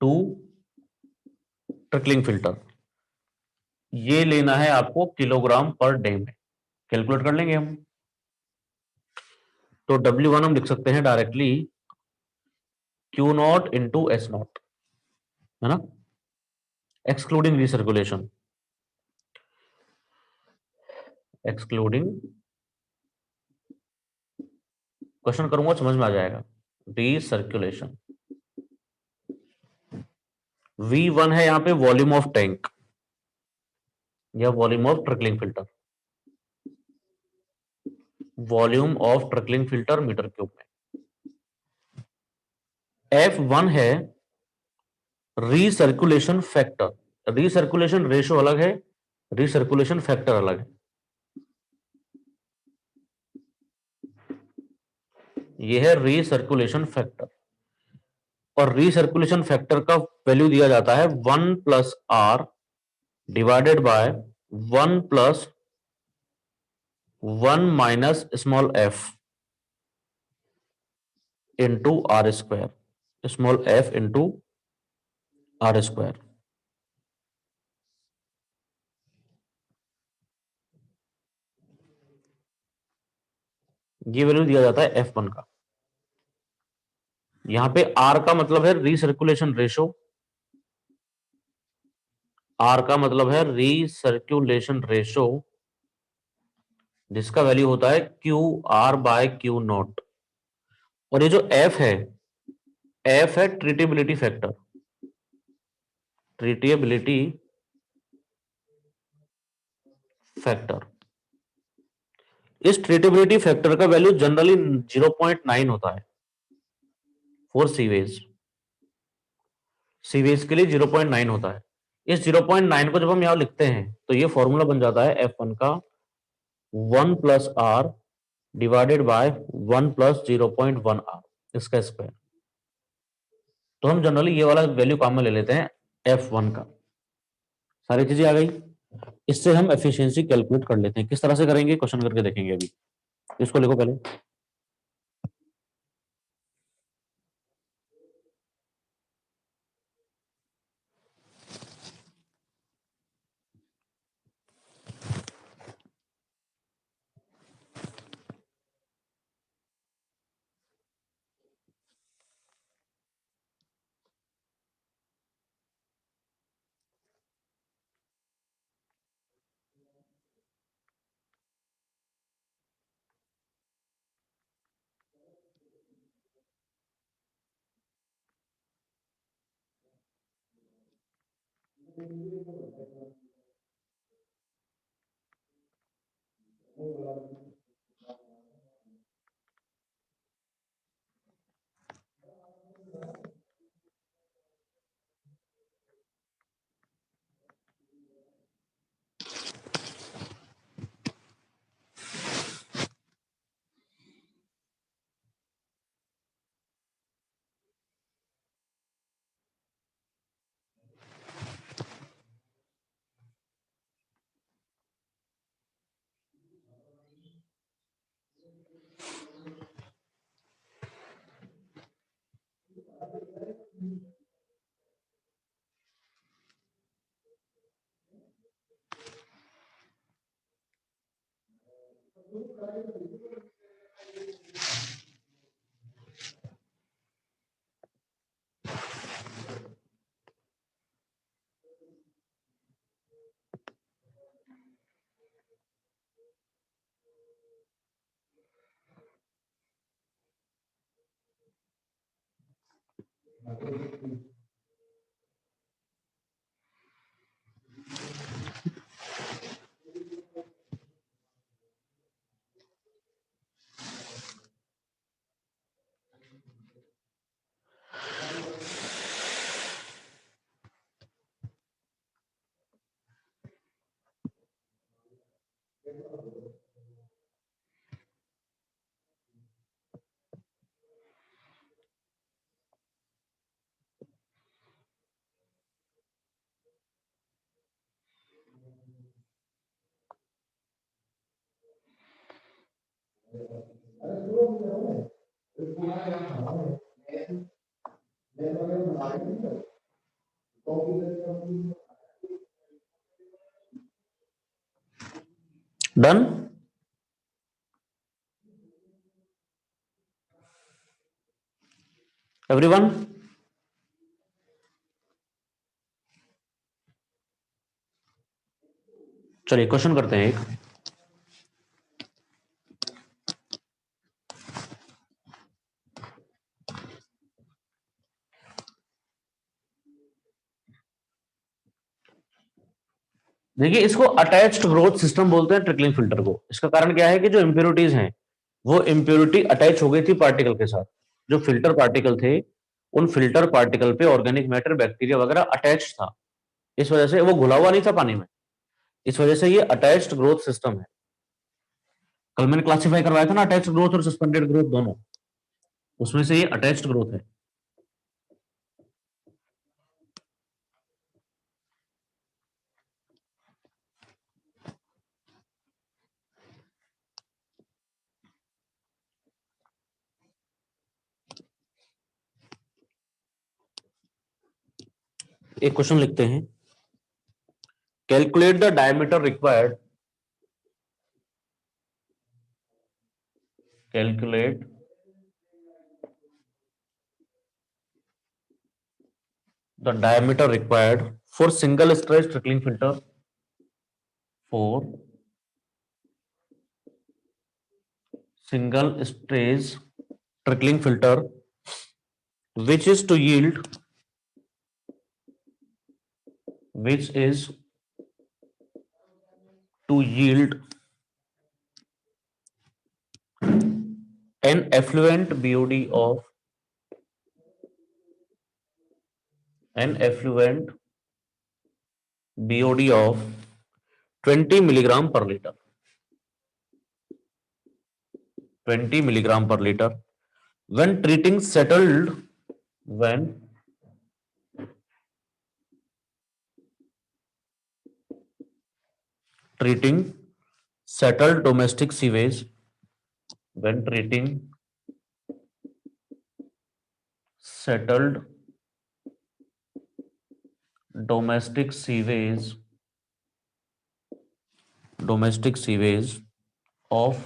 to trickling filter. ये लेना है आपको किलोग्राम पर डे में, कैलकुलेट कर लेंगे हम। तो W1 हम लिख सकते हैं डायरेक्टली Q0 इंटू S0, है ना, एक्सक्लूडिंग रिसर्कुलेशन, एक्सक्लूडिंग, क्वेश्चन करूंगा समझ में आ जाएगा, रिसर्कुलेशन। V1 है यहां पे वॉल्यूम ऑफ टैंक या volume of trickling filter, volume of trickling filter metre cube में। F1 है रीसर्कुलेशन फैक्टर, रीसर्कुलेशन रेशो अलग है, रीसर्कुलेशन फैक्टर अलग है। यह है रीसर्कुलेशन फैक्टर, और रीसर्कुलेशन फैक्टर का वैल्यू दिया जाता है 1 plus R divided by 1 plus 1 minus small F into R square, small F into R square. ये वैल्यू दिया जाता है F1 का। यहां पे R का मतलब है रीसर्कुलेशन रेशो, R का मतलब है रीसर्कुलेशन रेशो जिसका वैल्यू होता है Q R by Q naught. और ये जो एफ है, एफ है ट्रीटेबिलिटी फैक्टर, ट्रीटेबिलिटी फैक्टर। इस ट्रीटेबिलिटी फैक्टर का वैल्यू जनरली 0.9 होता है फॉर सीवेज। सीवेज के लिए 0.9 होता है। इस 0.9 को जब हम यहां लिखते हैं तो ये फॉर्मूला बन जाता है F1 का 1 + R डिवाइडेड बाय 1 + 0.1 R, इसका स्क्वायर। तो हम जनरली ये वाला वैल्यू काम में ले लेते हैं F1 का। सारी चीजें आ गई। इससे हम एफिशिएंसी कैलकुलेट कर लेते हैं। किस तरह से करेंगे, क्वेश्चन करके देखेंगे अभी। इसको लिखो पहले। डन। एवरीवन, चलिए क्वेश्चन करते हैं एक। देखिए, इसको अटैच्ड ग्रोथ सिस्टम बोलते हैं ट्रिकलिंग फिल्टर को। इसका कारण क्या है कि जो इंप्योरिटीज हैं वो इंप्योरिटी अटैच हो गई थी पार्टिकल के साथ। जो फिल्टर पार्टिकल थे, उन फिल्टर पार्टिकल पे ऑर्गेनिक मैटर, बैक्टीरिया वगैरह अटैच था। इस वजह से वो घुला हुआ नहीं था पानी में। इस वजह से ये अटैच्ड ग्रोथ सिस्टम है। कल मैंने क्लासिफाई करवाया था ना अटैच्ड ग्रोथ और सस्पेंडेड ग्रोथ दोनों, उसमें से ये अटैच्ड ग्रोथ है। एक क्वेश्चन लिखते हैं। Calculate the diameter required, calculate the diameter required for single stage trickling filter, for single stage trickling filter which is to yield which is to yield an effluent BOD of an effluent BOD of 20 milligram per liter. 20 milligram per liter. When treating settled, when treating settled domestic sewage, when treating settled domestic sewage, domestic sewage of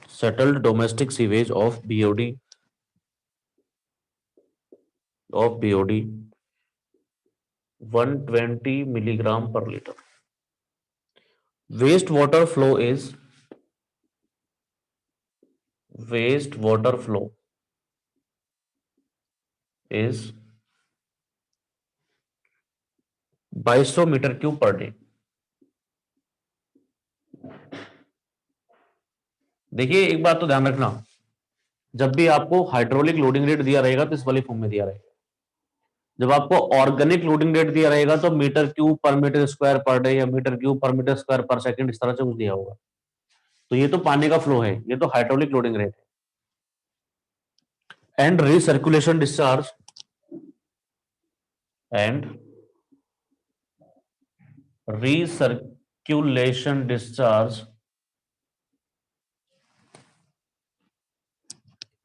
settled domestic sewage of BOD of BOD 120 milligram per liter. Wastewater flow is wastewater flow is 2200 metre cube per day. देखिए एक बात तो ध्यान रखना, जब भी आपको hydraulic loading rate दिया रहेगा तो इस वाली फॉर्म में दिया रहेगा. जब आपको ऑर्गेनिक लोडिंग रेट दिया रहेगा तो मीटर क्यूब पर मीटर स्क्वायर पर डे या मीटर क्यूब पर मीटर स्क्वायर पर सेकंड इस तरह से कुछ दिया होगा. तो ये तो पानी का फ्लो है, ये तो हाइड्रोलिक लोडिंग रेट है. And recirculation discharge and recirculation discharge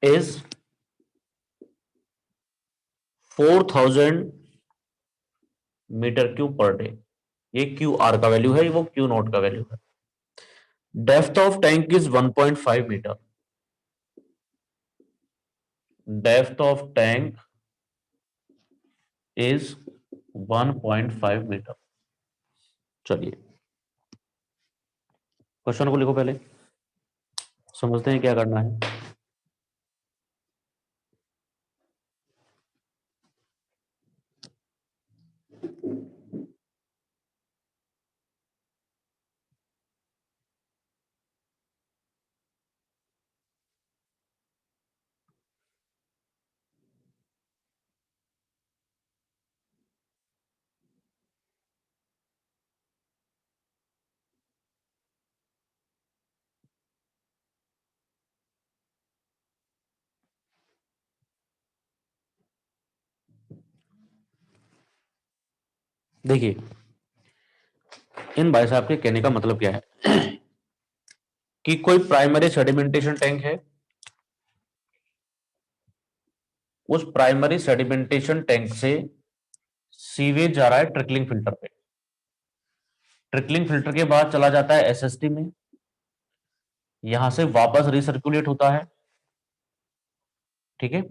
is 4000 metre cube per day. ये क्यू आर का वैल्यू है, वो क्यू नॉट का वैल्यू है. Depth of tank is 1.5 metre. Depth of tank is 1.5 metre. चलिए क्वेश्चन को लिखो, पहले समझते हैं क्या करना है. देखिए इन भाई साहब के कहने का मतलब क्या है कि कोई प्राइमरी सेडिमेंटेशन टैंक है, उस प्राइमरी सेडिमेंटेशन टैंक से सीवेज जा रहा है ट्रिकलिंग फिल्टर पे. ट्रिकलिंग फिल्टर के बाद चला जाता है एसएसटी में, यहां से वापस रिसर्कुलेट होता है, ठीक है,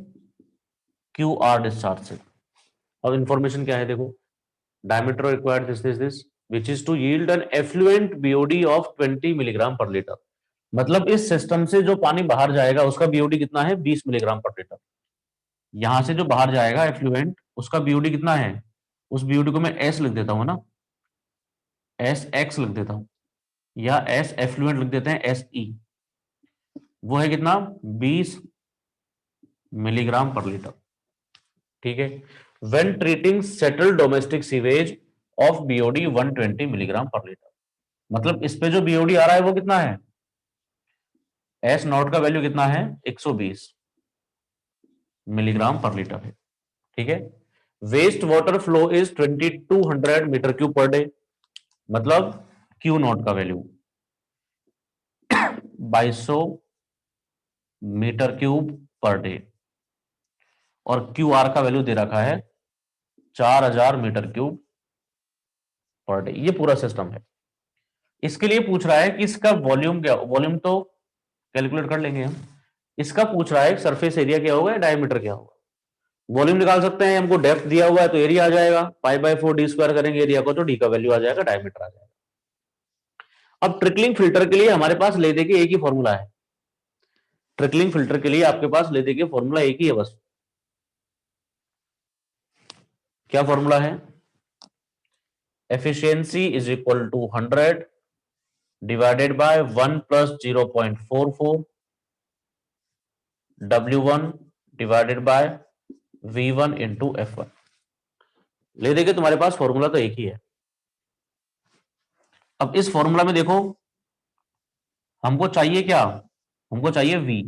क्यू आर डिस्चार्ज से. अब इंफॉर्मेशन क्या है देखो, diameter required this which is to yield an effluent BOD of 20 milligram per litre. मतलब इस सिस्टम से जो पानी बाहर जाएगा उसका BOD कितना है, 20 मिलीग्राम पर लीटर. यहां से जो बाहर जाएगा एफ्लुएंट, उसका BOD कितना है, उस BOD को मैं S लिख देता हूं ना, SX लिख देता हूं, या S एफ्लुएंट लिख देते हैं SE. वो है कितना, 20 मिलीग्राम पर लीटर. ठीक है. When treating settled domestic sewage of BOD 120 milligram per litre. मतलब इस पे जो BOD आ रहा है वो कितना है, S नॉट का वैल्यू कितना है, 120 मिलीग्राम पर लीटर है. ठीक है. Waste water flow is 2200 metre cube per day. मतलब क्यू नॉट का value 2200 metre cube per day, और क्यू आर का वैल्यू दे रखा है 4000 मीटर क्यूब पर डे. ये पूरा सिस्टम है. इसके लिए पूछ रहा है कि इसका वॉल्यूम क्या, वॉल्यूम तो कैलकुलेट कर लेंगे हम. इसका पूछ रहा है सरफेस एरिया क्या होगा, डायमीटर क्या होगा. वॉल्यूम निकाल सकते हैं, हमको डेप्थ दिया हुआ है तो एरिया आ जाएगा, π/4 d स्क्वायर करेंगे एरिया को तो डी का वैल्यू आ जाएगा, डायमीटर आ जाएगा. अब ट्रिकलिंग फिल्टर के लिए हमारे पास ले दे के एक ही फॉर्मूला है, ट्रिकलिंग फिल्टर के लिए आपके पास ले देखिए फॉर्मूला एक ही है बस। क्या फॉर्मूला है? Efficiency is equal to 100 divided by 1 plus 0.44 W1 divided by V1 into F1। ले देखिए तुम्हारे पास फॉर्मूला तो एक ही है। अब इस फॉर्मूला में देखो हमको चाहिए क्या? हमको चाहिए V।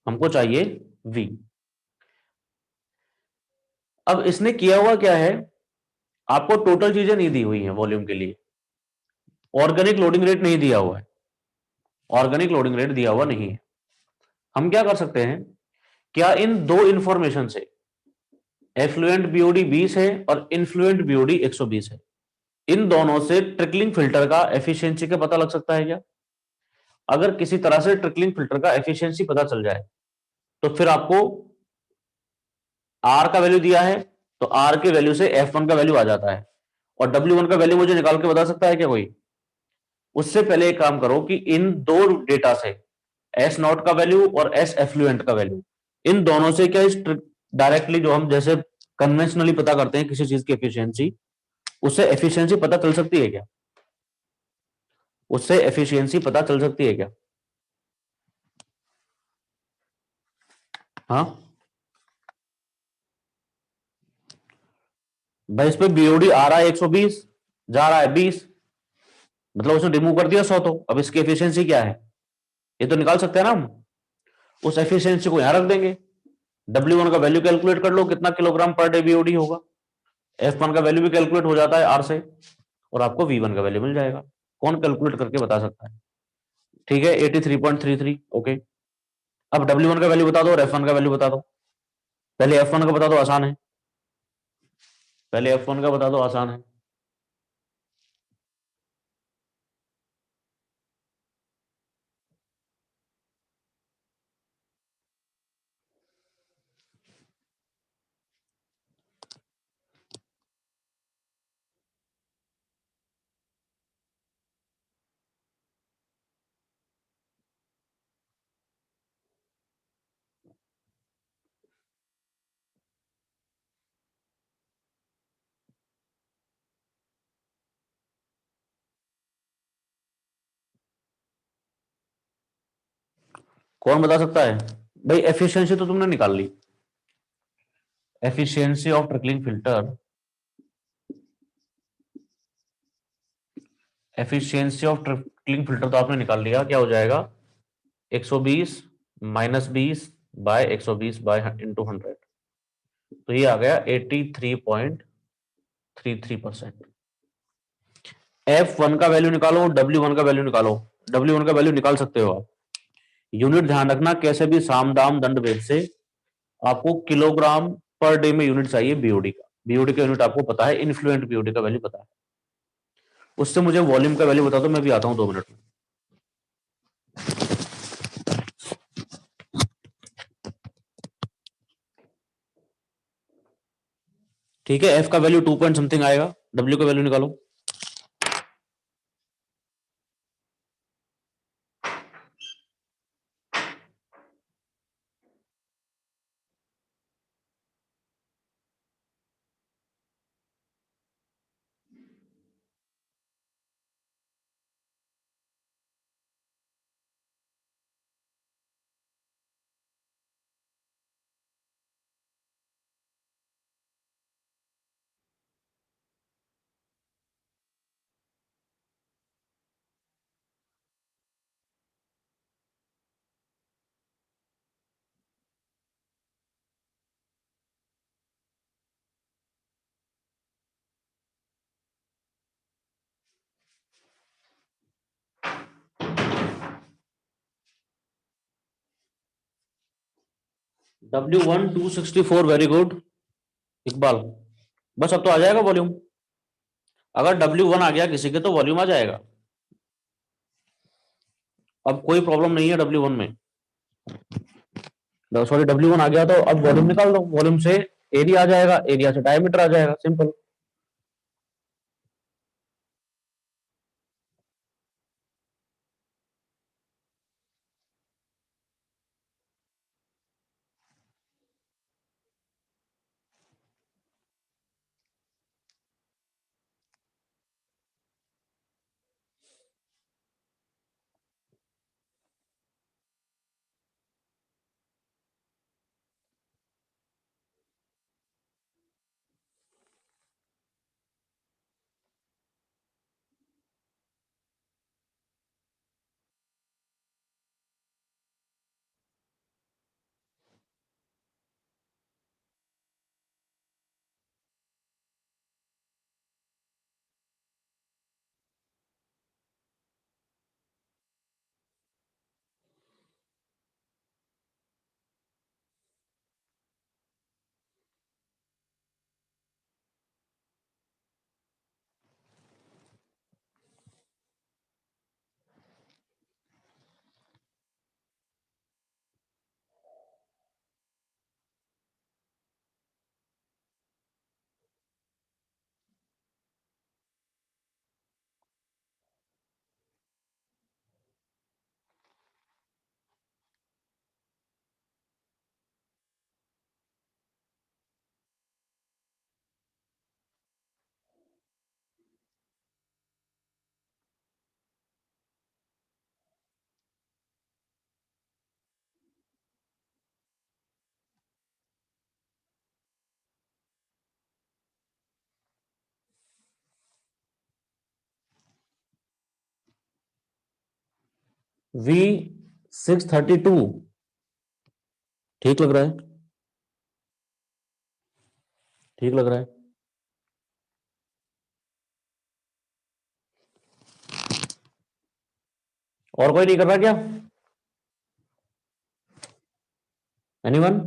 हमको चाहिए V। अब इसने किया हुआ क्या है, आपको टोटल चीजें नहीं दी हुई हैं वॉल्यूम के लिए, ऑर्गेनिक लोडिंग रेट नहीं दिया हुआ है, ऑर्गेनिक लोडिंग रेट दिया हुआ नहीं है। हम क्या कर सकते हैं, क्या इन दो इंफॉर्मेशन से एफ्लुएंट बीओडी 20 है और इन्फ्लुएंट बीओडी 120 है, इन दोनों से ट्रिकलिंग फिल्टर का एफिशिएंसी का पता लग सकता है क्या? अगर किसी तरह से ट्रिकलिंग फिल्टर का एफिशिएंसी पता चल जाए तो फिर आपको आर का वैल्यू दिया है तो आर के वैल्यू से F1 का वैल्यू आ जाता है, और W1 का वैल्यू मुझे निकाल के बता सकता है क्या कोई? उससे पहले एक काम करो कि इन दो डेटा से एस नॉट का वैल्यू और एस एफ्लुएंट का वैल्यू, इन दोनों से क्या इस डायरेक्टली जो हम जैसे कन्वेंशनली पता करते हैं किसी चीज की एफिशिएंसी, उससे एफिशिएंसी पता चल सकती है क्या? उससे एफिशिएंसी पता चल सकती है क्या? हाँ भाई, इस पे बीओडी आ रहा है 120, जा रहा है 20, मतलब उसने रिमूव कर दिया 100, तो अब इसकी एफिशिएंसी क्या है ये तो निकाल सकते हैं ना हम। उस एफिशिएंसी को यहां रख देंगे, W1 का वैल्यू कैलकुलेट कर लो कितना किलोग्राम पर डे बीओडी होगा, F1 का वैल्यू भी कैलकुलेट हो जाता है आर से, और आपको V1 का वैल्यू मिल जाएगा। कौन कैलकुलेट करके बता सकता है? ठीक है 83.33। ओके, अब W1 का वैल्यू बता दो और F1 का वैल्यू बता दो। पहले F1 का बता दो, आसान है, पहले F1 का बता दो, आसान है। कौन बता सकता है? भाई एफिशिएंसी तो तुमने निकाल ली, efficiency of trickling filter, efficiency of trickling filter तो आपने निकाल लिया, क्या हो जाएगा 120 माइनस 20 बाय 120 बाय इंटू 100, तो ये आ गया 83.33%। F1 का वैल्यू निकालो, W1 का वैल्यू निकालो। W1 का वैल्यू निकाल सकते हो आप, यूनिट ध्यान रखना कैसे भी साम दाम दंड भेद से आपको किलोग्राम पर डे में यूनिट चाहिए बीओडी का, बीओडी का यूनिट आपको पता है, इन्फ्लुएंट बीओडी का वैल्यू पता है। उससे मुझे वॉल्यूम का वैल्यू बता दो, मैं भी आता हूं 2 मिनट में। ठीक है, एफ का वैल्यू 2 पॉइंट समथिंग आएगा, डब्ल्यू का वैल्यू निकालो। W1 264, very good Iqbal. बस अब तो आ जाएगा वॉल्यूम, अगर W1 आ गया किसी के तो वॉल्यूम आ जाएगा। अब कोई प्रॉब्लम नहीं है W1 में, सॉरी W1 आ गया तो अब वॉल्यूम निकाल दो, वॉल्यूम से एरिया आ जाएगा, एरिया से डायमीटर आ जाएगा, सिंपल। V 632 ठीक लग रहा है, ठीक लग रहा है। और कोई नहीं कर रहा क्या? Anyone?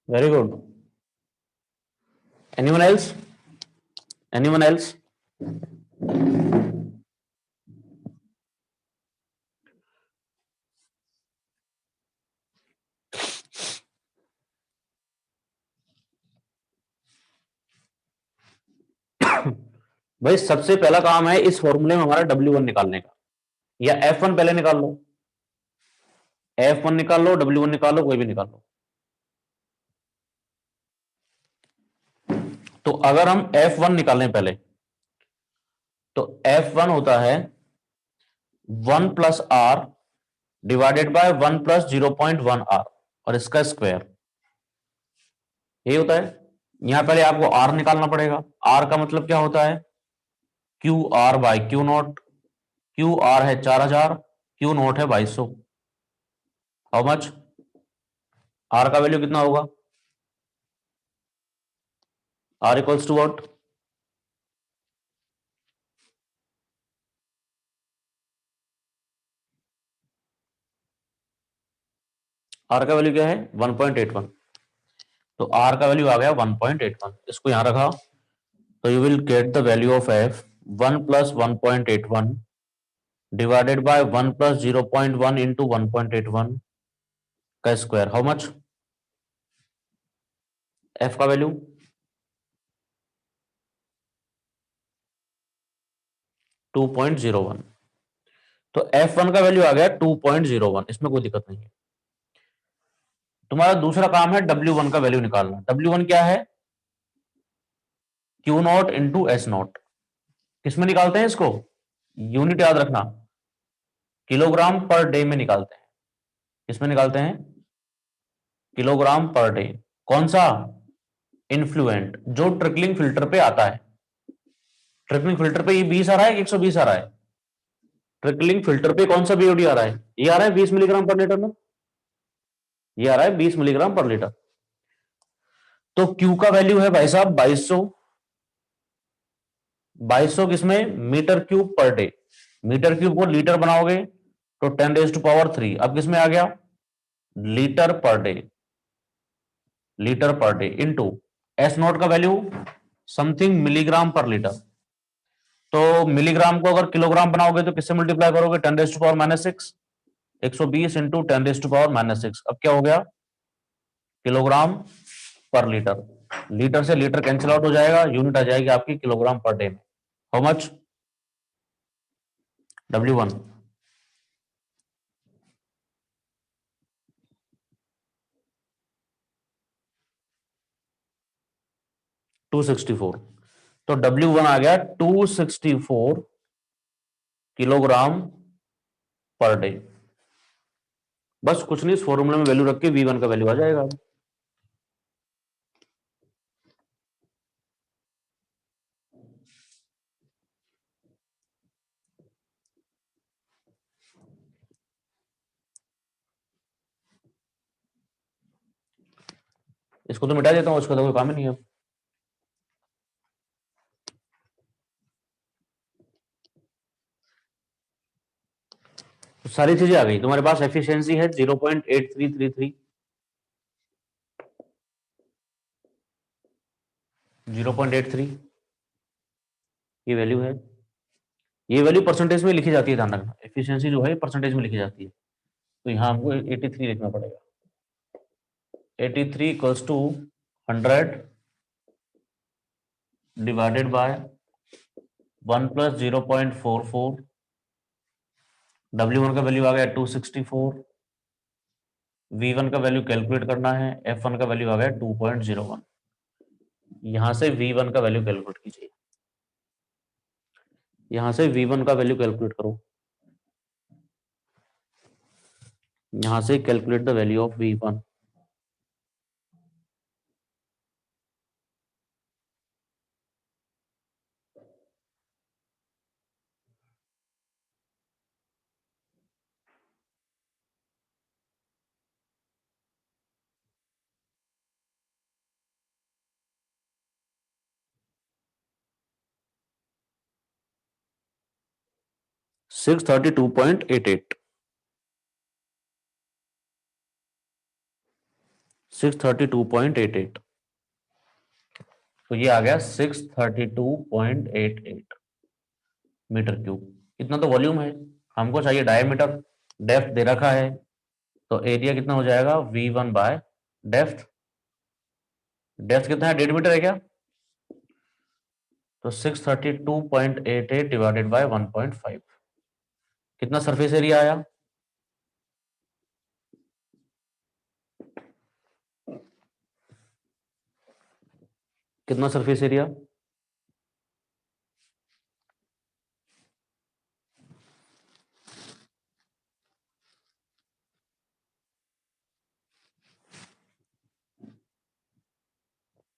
Very good. Anyone else? Anyone else? भाई सबसे पहला काम है इस फॉर्मूले में हमारा W1 निकालने का, या F1 पहले निकाल लो, F1 निकाल लो, W1 निकाल लो, कोई भी निकाल लो। तो अगर हम F1 निकालें पहले, तो F1 होता है 1 plus R divided by 1 plus 0.1 R और इसका स्क्वायर, यही होता है। यहां पहले आपको आर निकालना पड़ेगा। आर का मतलब क्या होता है? Q R by Q naught. Q R है 4000, क्यू नॉट है 2200। How much? आर का वैल्यू कितना होगा? R equals to what? R का वैल्यू क्या है? 1.81। तो आर का वैल्यू आ गया 1.81, इसको यहां रखा, तो you will get the value of F 1 plus 1.81 divided by 1 plus 0.1 into 1.81 का स्क्वायर। How much? एफ का वैल्यू 2.01। तो F1 का वैल्यू आ गया 2.01, इसमें कोई दिक्कत नहीं है। तुम्हारा दूसरा काम है W1 का वैल्यू निकालना। W1 क्या है? Q not into S not. किसमें निकालते हैं इसको? यूनिट याद रखना, किलोग्राम पर डे में निकालते हैं। किसमें निकालते हैं? Kilogram per day. कौन सा? इन्फ्लुएंट, जो ट्रिकलिंग फिल्टर पे आता है। ट्रिकलिंग फिल्टर पे ये 20 आ रहा है कि 120 आ रहा है? ट्रिकलिंग फिल्टर पे कौन सा बीओडी आ रहा है? ये आ रहा है 20 मिलीग्राम पर लीटर में, ये आ रहा है 20 मिलीग्राम पर लीटर। तो Q का वैल्यू है भाई साहब 2200। 2200 किसमें? Metre cube per day. Metre cube को लीटर बनाओगे तो 10⁻³ अब किसमें आ गया? Litre per day. Litre per day into S naught का value something milligram per litre. तो मिलीग्राम को अगर किलोग्राम बनाओगे तो किससे मल्टीप्लाई करोगे? 10⁻⁻6। 120 इंटू 10⁻⁻6। अब क्या हो गया? किलोग्राम पर लीटर। लीटर से लीटर कैंसिल आउट हो जाएगा, यूनिट आ जाएगी आपकी किलोग्राम पर डे में। How much? W1 264। तो W1 आ गया 264 किलोग्राम पर डे। बस कुछ नहीं, इस फॉर्मूले में वैल्यू रख के V1 का वैल्यू आ जाएगा। इसको तो मिटा देता हूं, इसका तो कोई काम ही नहीं है। तो सारी चीजें आ गई तुम्हारे पास। एफिशिएंसी है 0.8333, 0.83 ये वैल्यू है। ये वैल्यू परसेंटेज में लिखी जाती है, ध्यान रखना। एफिशिएंसी जो है परसेंटेज में लिखी जाती है, तो यहां हमको 83 लिखना पड़ेगा। 83 equals to 100 divided by 1 plus 0.44, W1 का वैल्यू आ गया 264, V1 का वैल्यू कैलकुलेट करना है, F1 का वैल्यू आ गया 2.01। यहां से V1 का वैल्यू कैलकुलेट कीजिए, यहां से V1 का वैल्यू कैलकुलेट करो, यहां से calculate the value of V1। 632.88, 632.88, तो ये आ गया 632.88 मीटर क्यूब। इतना तो वॉल्यूम है, हमको चाहिए डायमीटर, डेप्थ दे रखा है, तो एरिया कितना हो जाएगा V1 बाय डेप्थ। डेप्थ कितना है, 1.5 मीटर है क्या, तो 632.88 डिवाइडेड बाय 1.5, कितना सरफेस एरिया आया, कितना सरफेस एरिया,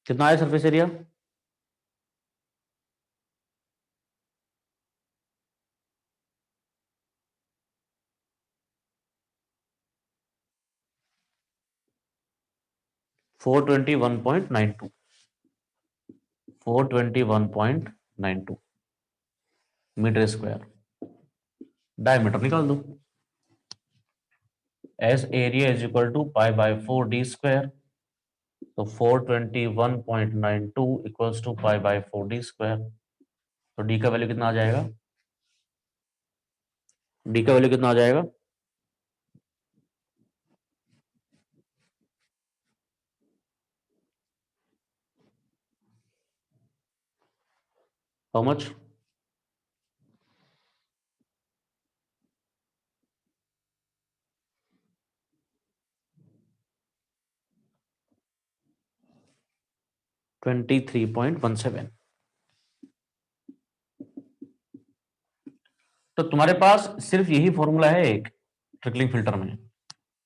कितना आया surface area, 421.92, 421.92 metre square. Diameter निकाल दो, as area is equal to pi by 4d square, तो 421.92 equals to pi by 4d square, तो डी का वैल्यू कितना आ जाएगा, डी का वैल्यू कितना आ जाएगा, हाउ मच, 23.17। तो तुम्हारे पास सिर्फ यही फॉर्मूला है एक ट्रिकलिंग फिल्टर में,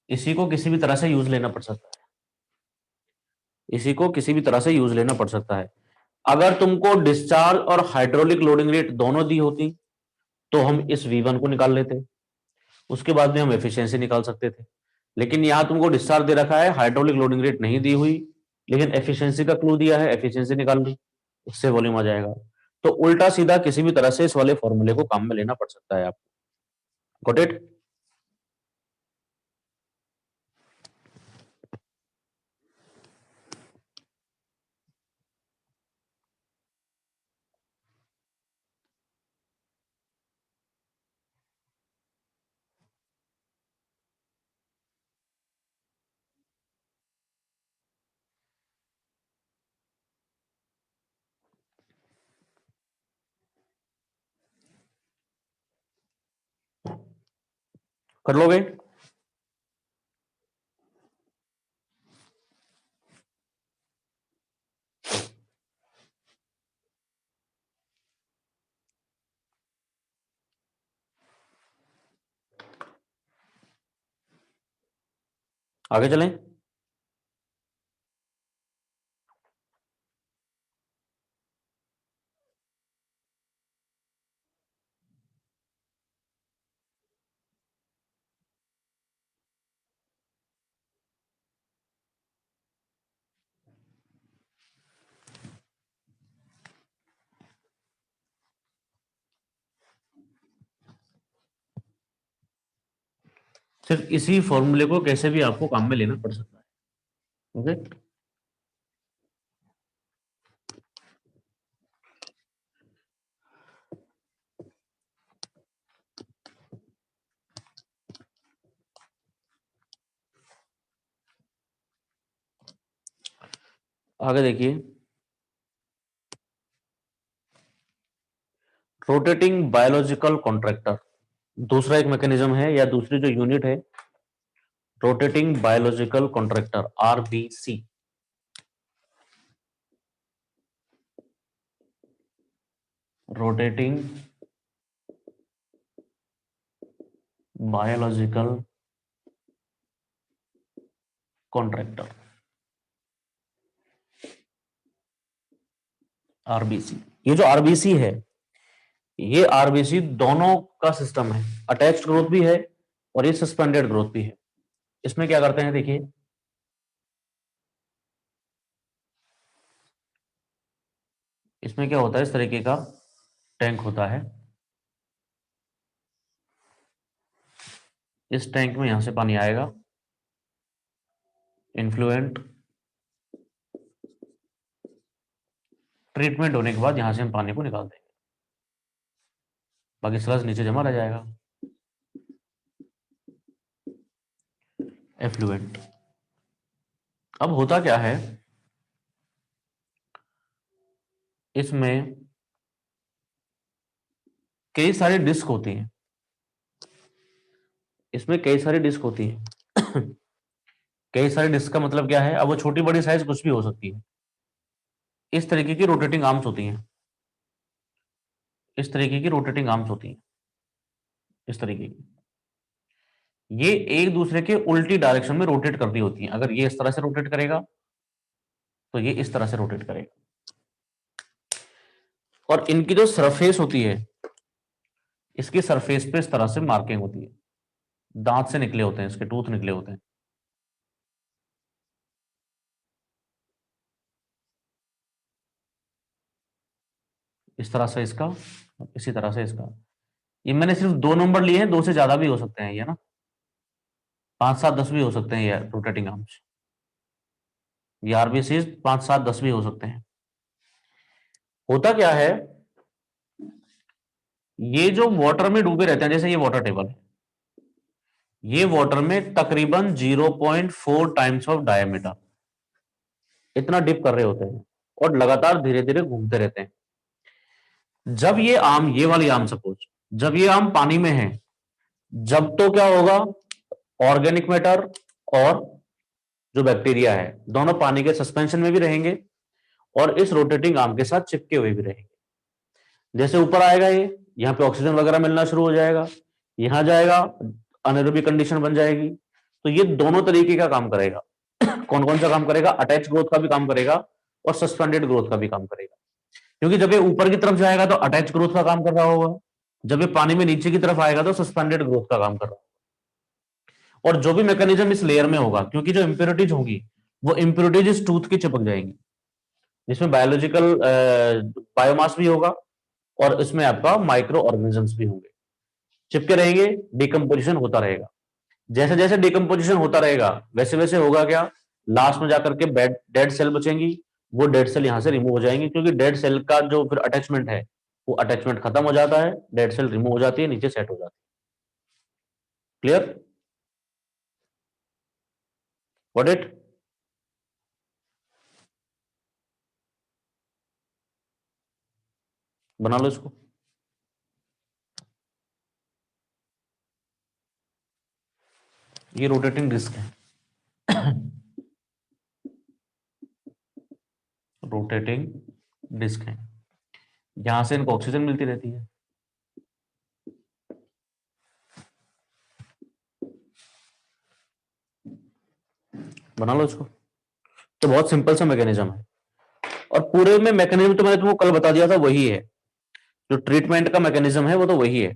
इसी को किसी भी तरह से यूज लेना पड़ सकता है, इसी को किसी भी तरह से यूज लेना पड़ सकता है। अगर तुमको डिस्चार्ज और हाइड्रोलिक लोडिंग रेट दोनों दी होती तो हम इस V1 को निकाल लेते, उसके बाद में हम एफिशिएंसी निकाल सकते थे। लेकिन यहां तुमको डिस्चार्ज दे रखा है, हाइड्रोलिक लोडिंग रेट नहीं दी हुई, लेकिन एफिशिएंसी का क्लू दिया है, एफिशिएंसी निकाल ली, उससे वॉल्यूम आ जाएगा। तो उल्टा सीधा किसी भी तरह से इस वाले फॉर्मूले को काम में लेना पड़ सकता है आपको। Got it? कर लोगे? आगे चलें? सिर्फ इसी फॉर्मूले को कैसे भी आपको काम में लेना पड़ सकता है। ओके, आगे देखिए, रोटेटिंग बायोलॉजिकल कॉन्ट्रैक्टर दूसरा एक मैकेनिज्म है या दूसरी जो यूनिट है, rotating biological contractor RBC. Rotating biological contractor RBC. ये जो आरबीसी है, ये आरबीसी दोनों का सिस्टम है, अटैच्ड ग्रोथ भी है और ये सस्पेंडेड ग्रोथ भी है। इसमें क्या करते हैं देखिए, इसमें क्या होता है, इस तरीके का टैंक होता है। इस टैंक में यहां से पानी आएगा, इन्फ्लुएंट, ट्रीटमेंट होने के बाद यहां से हम पानी को निकाल देंगे, बाकी स्लज नीचे जमा रह जाएगा, एफ्लुएंट। अब होता क्या है, इसमें कई सारी डिस्क होती हैं, इसमें कई सारी डिस्क होती हैं। कई सारी डिस्क का मतलब क्या है, अब वो छोटी बड़ी साइज कुछ भी हो सकती है। इस तरीके की रोटेटिंग आर्म्स होती हैं, इस तरीके की रोटेटिंग आर्म्स होती हैं, इस तरीके की। ये एक दूसरे के उल्टी डायरेक्शन में रोटेट कर रही होती हैं। अगर ये इस तरह से रोटेट करेगा तो ये इस तरह से रोटेट करेगा, और इनकी जो सरफेस होती है, इसकी सरफेस पे इस तरह से मार्किंग होती है, दांत से निकले होते हैं, इसके टूथ निकले होते हैं, इस तरह से इसका, इसी तरह से इसका। ये मैंने सिर्फ 2 नंबर लिए हैं, 2 से ज्यादा भी हो सकते हैं ये ना, 5 7 10 भी हो सकते हैं ये रोटेटिंग आर्म्स। ये आरबीसी 5 7 10 भी हो सकते हैं। होता क्या है, ये जो वाटर में डूबे रहते हैं, जैसे ये वाटर टेबल है, ये वाटर में तकरीबन 0.4 टाइम्स ऑफ डायमीटर इतना डिप कर रहे होते हैं और लगातार धीरे धीरे घूमते रहते हैं। जब ये आम, ये वाली आम सपोज, जब ये आम पानी में है, जब तो क्या होगा, ऑर्गेनिक मैटर और जो बैक्टीरिया है दोनों पानी के सस्पेंशन में भी रहेंगे और इस रोटेटिंग आर्म के साथ चिपके हुए भी रहेंगे। जैसे ऊपर आएगा ये, यहाँ पे ऑक्सीजन वगैरह मिलना शुरू हो जाएगा, यहां जाएगा, अनेरोबिक कंडीशन बन जाएगी। तो ये दोनों तरीके का काम करेगा। कौन कौन सा काम करेगा, अटैच ग्रोथ का भी काम करेगा और सस्पेंडेड ग्रोथ का भी काम करेगा। क्योंकि जब ये ऊपर की तरफ जाएगा तो अटैच ग्रोथ का काम कर रहा होगा, जब ये पानी में नीचे की तरफ आएगा तो सस्पेंडेड ग्रोथ का काम कर रहा होगा। और जो भी मैकेनिज्म इस लेयर में होगा, क्योंकि जो इंप्योरिटीज होंगी वो इंप्योरिटीज इस टूथ की चिपक जाएंगी, जिसमें बायोलॉजिकल बायोमास भी होगा और इसमें आपका माइक्रो ऑर्गेनिजम्स भी होंगे, चिपके रहेंगे, डिकम्पोजिशन होता रहेगा। जैसे जैसे डिकम्पोजिशन होता रहेगा वैसे वैसे होगा क्या, लास्ट में जाकर के डेड सेल बचेंगी, वो डेड सेल यहां से रिमूव हो जाएंगी, क्योंकि डेड सेल का जो फिर अटैचमेंट है वो अटैचमेंट खत्म हो जाता है, डेड सेल रिमूव हो जाती है, नीचे सेट हो जाती है। Clear, what it. बना लो इसको। ये रोटेटिंग डिस्क है, रोटेटिंग डिस्क है, यहां से इनको ऑक्सीजन मिलती रहती है। बना लो इसको। तो बहुत सिंपल सा मैकेनिज्म है, और पूरे में मैकेनिज्म तो मैंने तुमको कल बता दिया था, वही है जो ट्रीटमेंट का मैकेनिज्म है, वो तो वही है।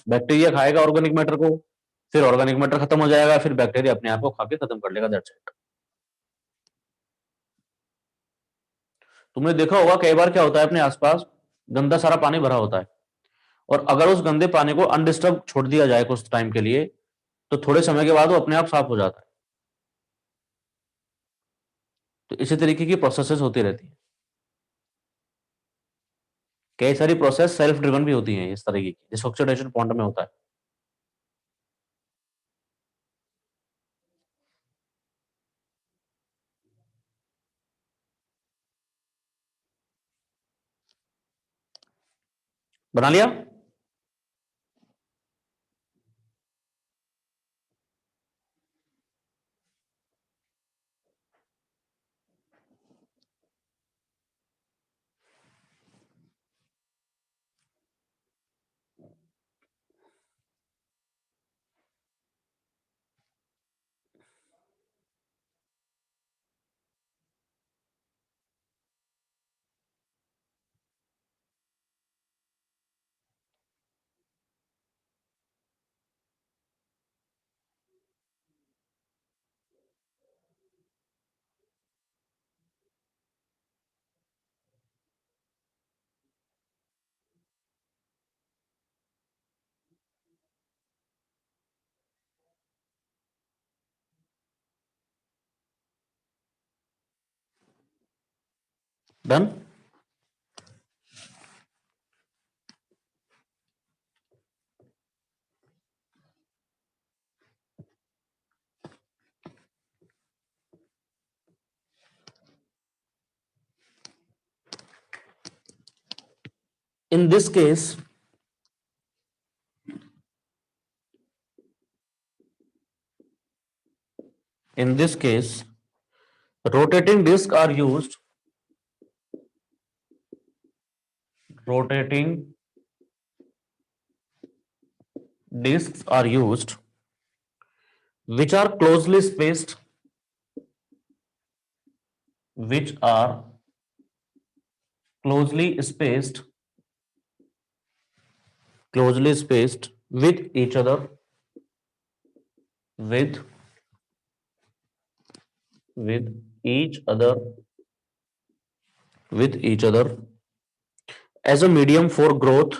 बैक्टीरिया खाएगा ऑर्गेनिक मैटर को, फिर ऑर्गेनिक मैटर खत्म हो जाएगा, फिर बैक्टीरिया अपने आप को खा के खत्म कर लेगा, दैट्स इट। तुमने देखा होगा कई बार क्या होता है, अपने आसपास गंदा सारा पानी भरा होता है, और अगर उस गंदे पानी को अनडिस्टर्ब छोड़ दिया जाए कुछ टाइम के लिए, तो थोड़े समय के बाद वो अपने आप साफ हो जाता है। तो इसी तरीके की प्रोसेसेस होती रहती है। कई सारी प्रोसेस सेल्फ ड्रिवन भी होती हैं इस तरीके की, जैसे ऑक्सीडेशन पॉइंट में होता है। बना लिया? Done? In this case, in this case, rotating discs are used. Rotating discs are used, which are closely spaced, which are closely spaced, closely spaced with each other, with with each other, with each other, as a medium for growth,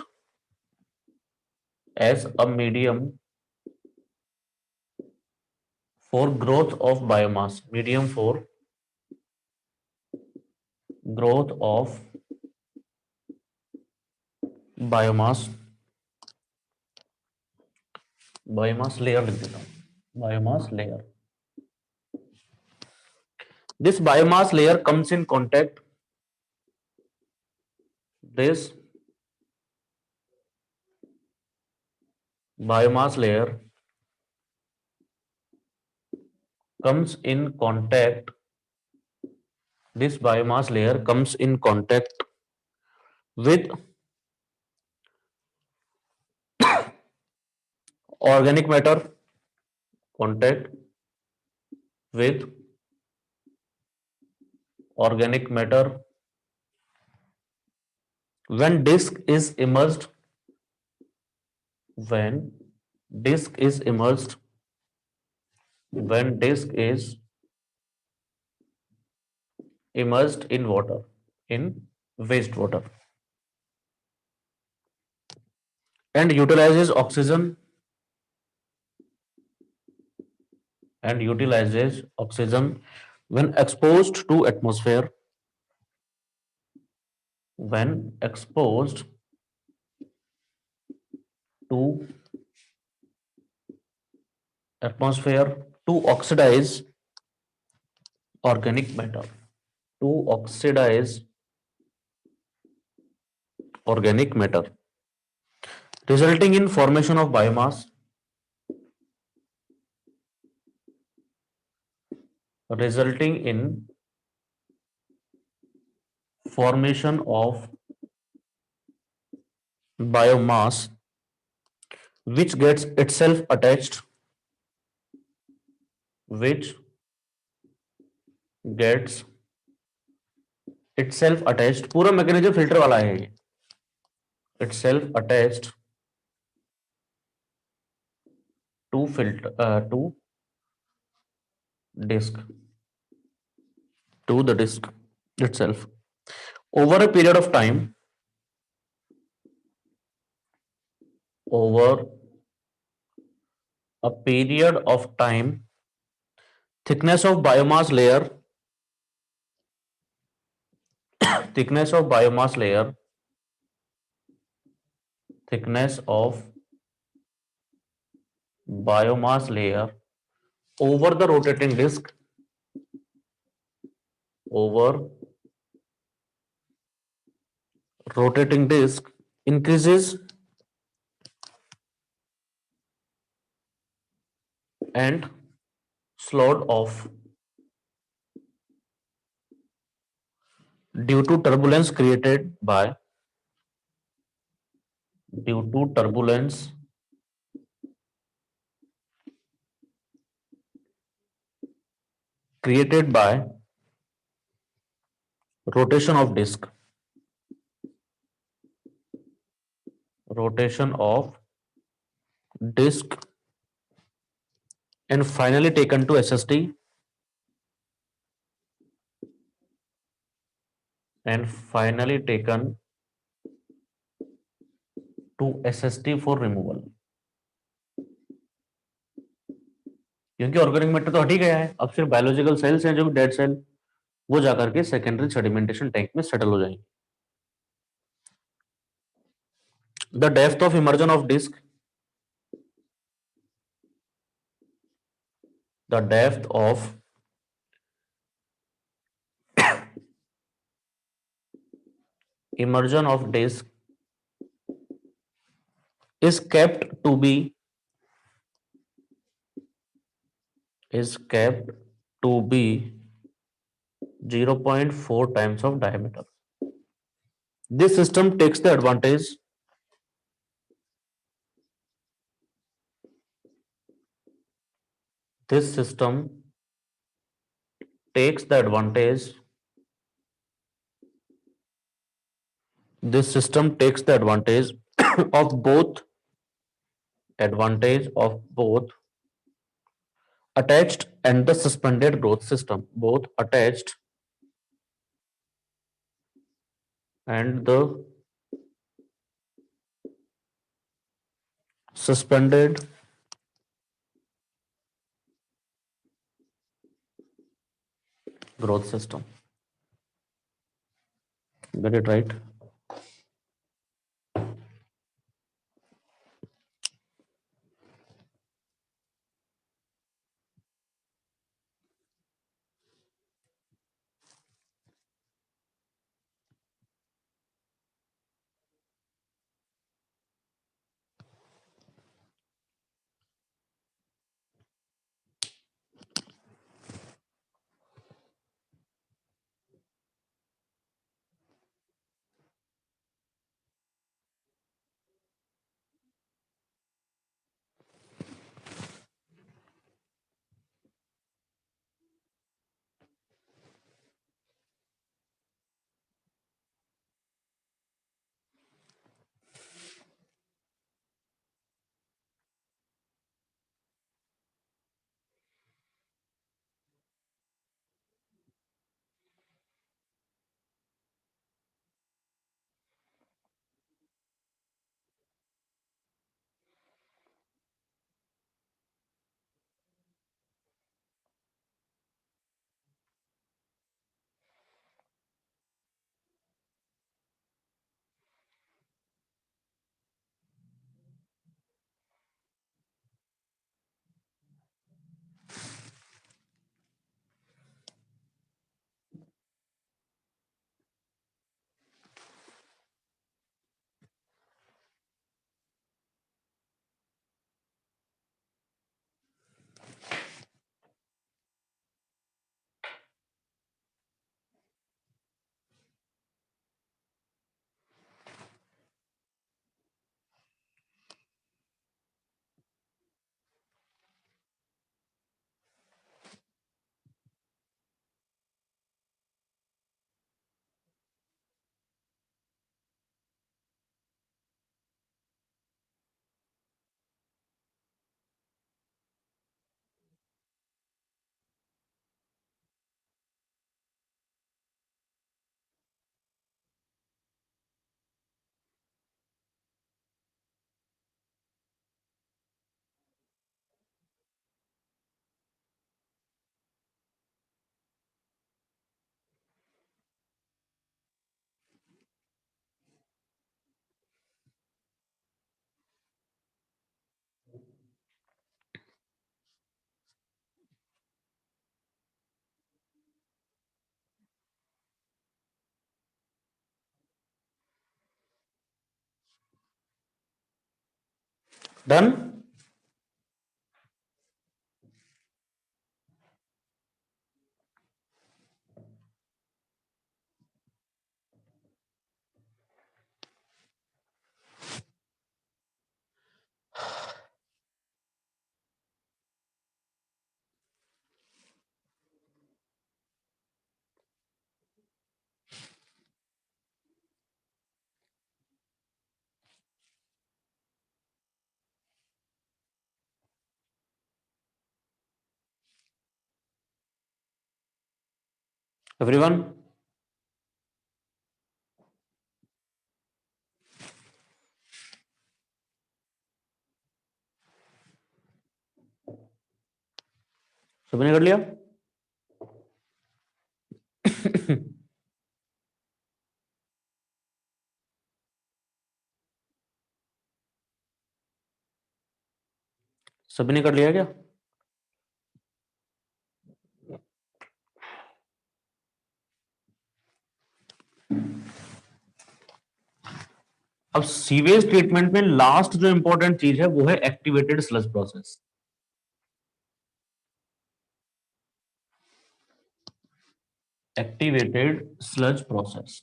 as a medium for growth of biomass, medium for growth of biomass, biomass layer लिख देता हूं, biomass layer. This biomass layer comes in contact, this biomass layer comes in contact, this biomass layer comes in contact with organic matter, contact with organic matter when disk is immersed, when disk is immersed, when disk is immersed in water, in wastewater, and utilizes oxygen, and utilizes oxygen when exposed to atmosphere, when exposed to atmosphere, to oxidize organic matter, to oxidize organic matter, resulting in formation of biomass, resulting in formation of biomass, which gets itself attached, which gets itself attached. पूरा mechanism filter वाला है ये. Itself attached to filter, to disk, to the disk itself. Over a period of time, over a period of time, thickness of biomass layer, thickness of biomass layer, thickness of biomass layer over the rotating disk, over rotating disk increases and slowed off due to turbulence due to turbulence created by rotation of disk, rotation of disk, and finally taken to SSD, and finally taken to SSD for removal. क्योंकि organic matter तो हट ही गया है, अब सिर्फ biological sales हैं जो dead cell, वो जाकर के सेकेंडरी सेडिमेंटेशन टैंक में सेटल हो जाएंगे. The depth of immersion of disc, the depth of immersion of disk is kept to be is kept to be 0.4 times of diameter. This system takes the advantage this system takes the advantage this system takes the of both advantage of both attached and the suspended growth system, both attached and the suspended growth system. Get it right? Done. Everyone, सभी ने कर लिया? सभी ने कर लिया क्या? अब सीवेज ट्रीटमेंट में लास्ट जो इंपॉर्टेंट चीज है वो है activated sludge process. Activated sludge process.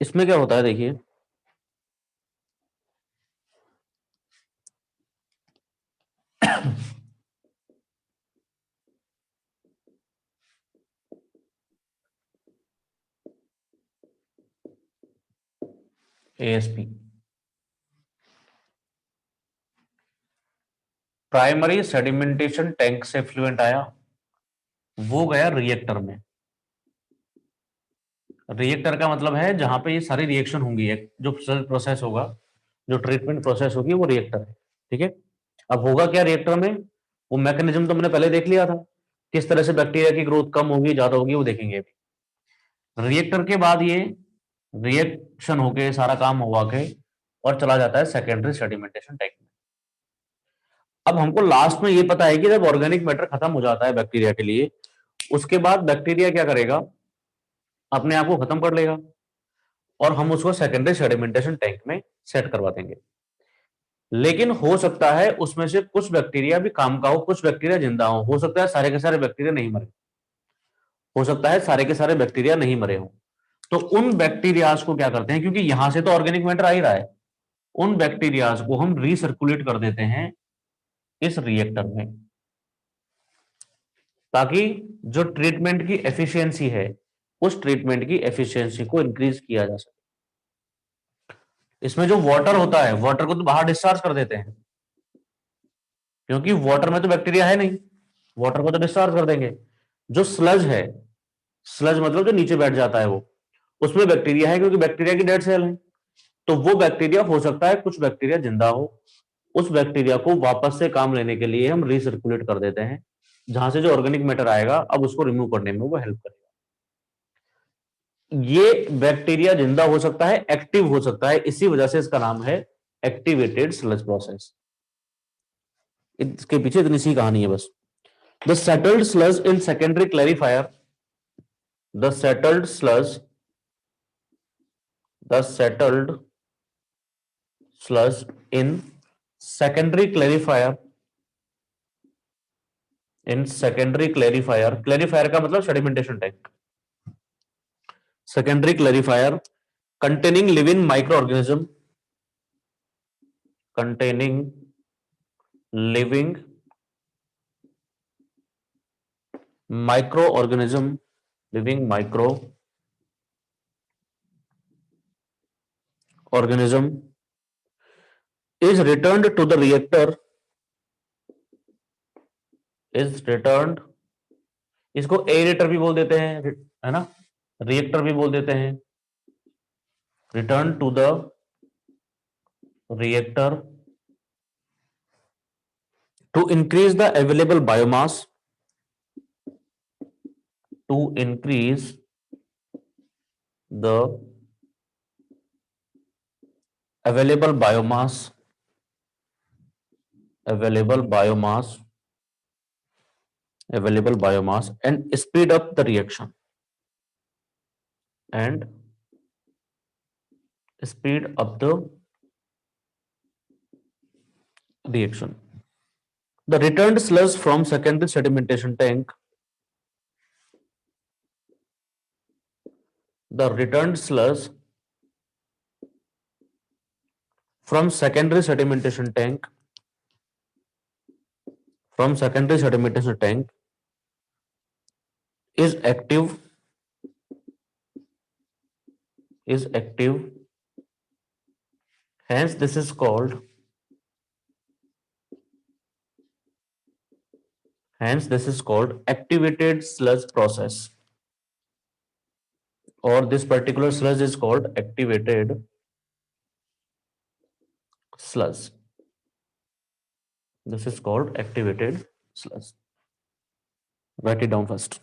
इसमें क्या होता है देखिए, एएसपी, प्राइमरी सेडिमेंटेशन टैंक से फ्लुएंट आया, वो गया रिएक्टर में। रिएक्टर का मतलब है जहां पे ये सारी रिएक्शन होंगी, एक जो प्रोसेस होगा, जो ट्रीटमेंट प्रोसेस होगी, वो रिएक्टर है। ठीक है। अब होगा क्या रिएक्टर में, वो मैकेनिज्म तो मैंने पहले देख लिया था, किस तरह से बैक्टीरिया की ग्रोथ कम होगी ज्यादा होगी वो देखेंगे अभी। रिएक्टर के बाद ये रिएक्शन होके सारा काम हुआ के और चला जाता है सेकेंडरी सेडिमेंटेशन टैंक में। अब हमको लास्ट में ये पता है कि जब ऑर्गेनिक मैटर खत्म हो जाता है बैक्टीरिया के लिए, उसके बाद बैक्टीरिया क्या करेगा, अपने आप को खत्म कर लेगा और हम उसको सेकेंडरी सेडिमेंटेशन टैंक में सेट करवा देंगे। लेकिन हो सकता है उसमें से कुछ बैक्टीरिया भी काम का हो, कुछ बैक्टीरिया जिंदा हो सकता है सारे के सारे बैक्टीरिया नहीं मरे, हो सकता है सारे के सारे बैक्टीरिया नहीं मरे हो। तो उन बैक्टीरियाज को क्या करते हैं, क्योंकि यहां से तो ऑर्गेनिक मैटर आ ही रहा है, उन बैक्टीरियाज को हम रीसर्कुलेट कर देते हैं इस रिएक्टर में, ताकि जो ट्रीटमेंट की एफिशिएंसी है उस ट्रीटमेंट की एफिशिएंसी को इंक्रीज किया जा सके। इसमें जो वाटर होता है, वाटर को तो बाहर डिस्चार्ज कर देते हैं, क्योंकि वाटर में तो बैक्टीरिया है नहीं, वाटर को तो डिस्चार्ज कर देंगे। जो स्लज है, स्लज मतलब जो नीचे बैठ जाता है वो, उसमें बैक्टीरिया है क्योंकि बैक्टीरिया की डेड सेल है। तो वो बैक्टीरिया हो सकता है कुछ बैक्टीरिया जिंदा हो, उस बैक्टीरिया को वापस से काम लेने के लिए हम रिसर्कुलेट कर देते हैं, जहां से जो ऑर्गेनिक मैटर आएगा अब उसको रिमूव करने में वो हेल्प करेगा। ये बैक्टीरिया जिंदा हो सकता है, एक्टिव हो सकता है, इसी वजह से इसका नाम है एक्टिवेटेड स्लज प्रोसेस। इसके पीछे इतनी सी कहानी है बस। The settled sludge in secondary clarifier, the settled sludge, the settled sludge in secondary clarifier, in secondary clarifier, clarifier का मतलब sedimentation tank, secondary clarifier containing living microorganism, containing living microorganism, living microorganism is returned to the reactor, is returned, इसको aerator भी बोल देते हैं, है ना, reactor भी बोल देते हैं, return to the reactor To increase the available biomass, to increase the available biomass, available biomass, available biomass, and speed up the reaction, and speed up the reaction. The returned sludge from secondary sedimentation tank, the returned sludge from secondary sedimentation tank, from secondary sedimentation tank is active, is active. Hence, this is called, hence this is called activated sludge process, or this particular sludge is called activated sludge. This is called activated sludge. Write it down first.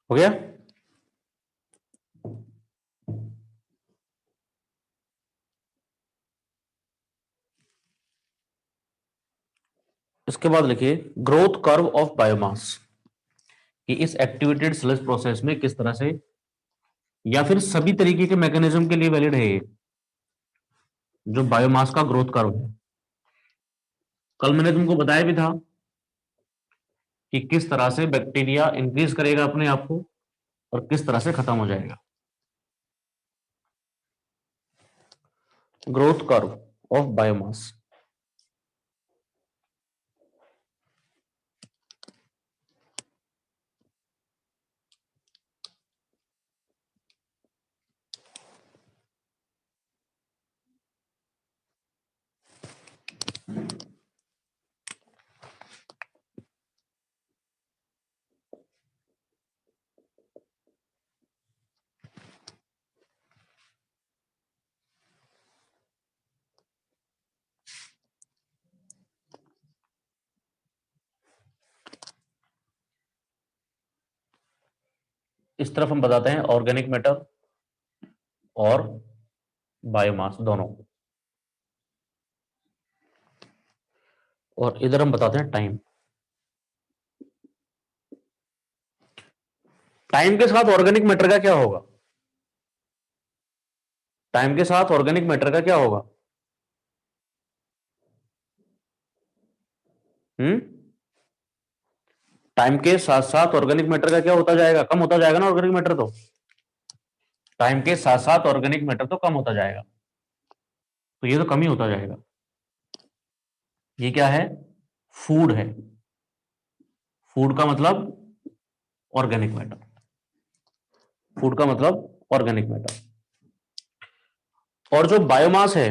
हो गया? इसके बाद लिखिए growth curve of biomass, कि इस activated sludge process में किस तरह से, या फिर सभी तरीके के मैकेनिज्म के लिए वैलिड है ये, जो बायोमास का ग्रोथ कर्व है। कल मैंने तुमको बताया भी था कि किस तरह से बैक्टीरिया इंक्रीज करेगा अपने आप को और किस तरह से खत्म हो जाएगा। ग्रोथ कर्व ऑफ बायोमास, इस तरफ हम बताते हैं ऑर्गेनिक मैटर और बायोमास दोनों, और इधर हम बताते हैं टाइम। टाइम के साथ ऑर्गेनिक मैटर का क्या होगा? टाइम के साथ ऑर्गेनिक मैटर का क्या होगा? हम्म, टाइम के साथ साथ ऑर्गेनिक मैटर का क्या होता जाएगा? कम होता जाएगा ना ऑर्गेनिक मैटर, तो टाइम के साथ साथ ऑर्गेनिक मैटर तो कम होता जाएगा, तो ये तो कम ही होता जाएगा। ये क्या है? फूड है। फूड का मतलब ऑर्गेनिक मैटर, फूड का मतलब ऑर्गेनिक मैटर। और जो बायोमास है,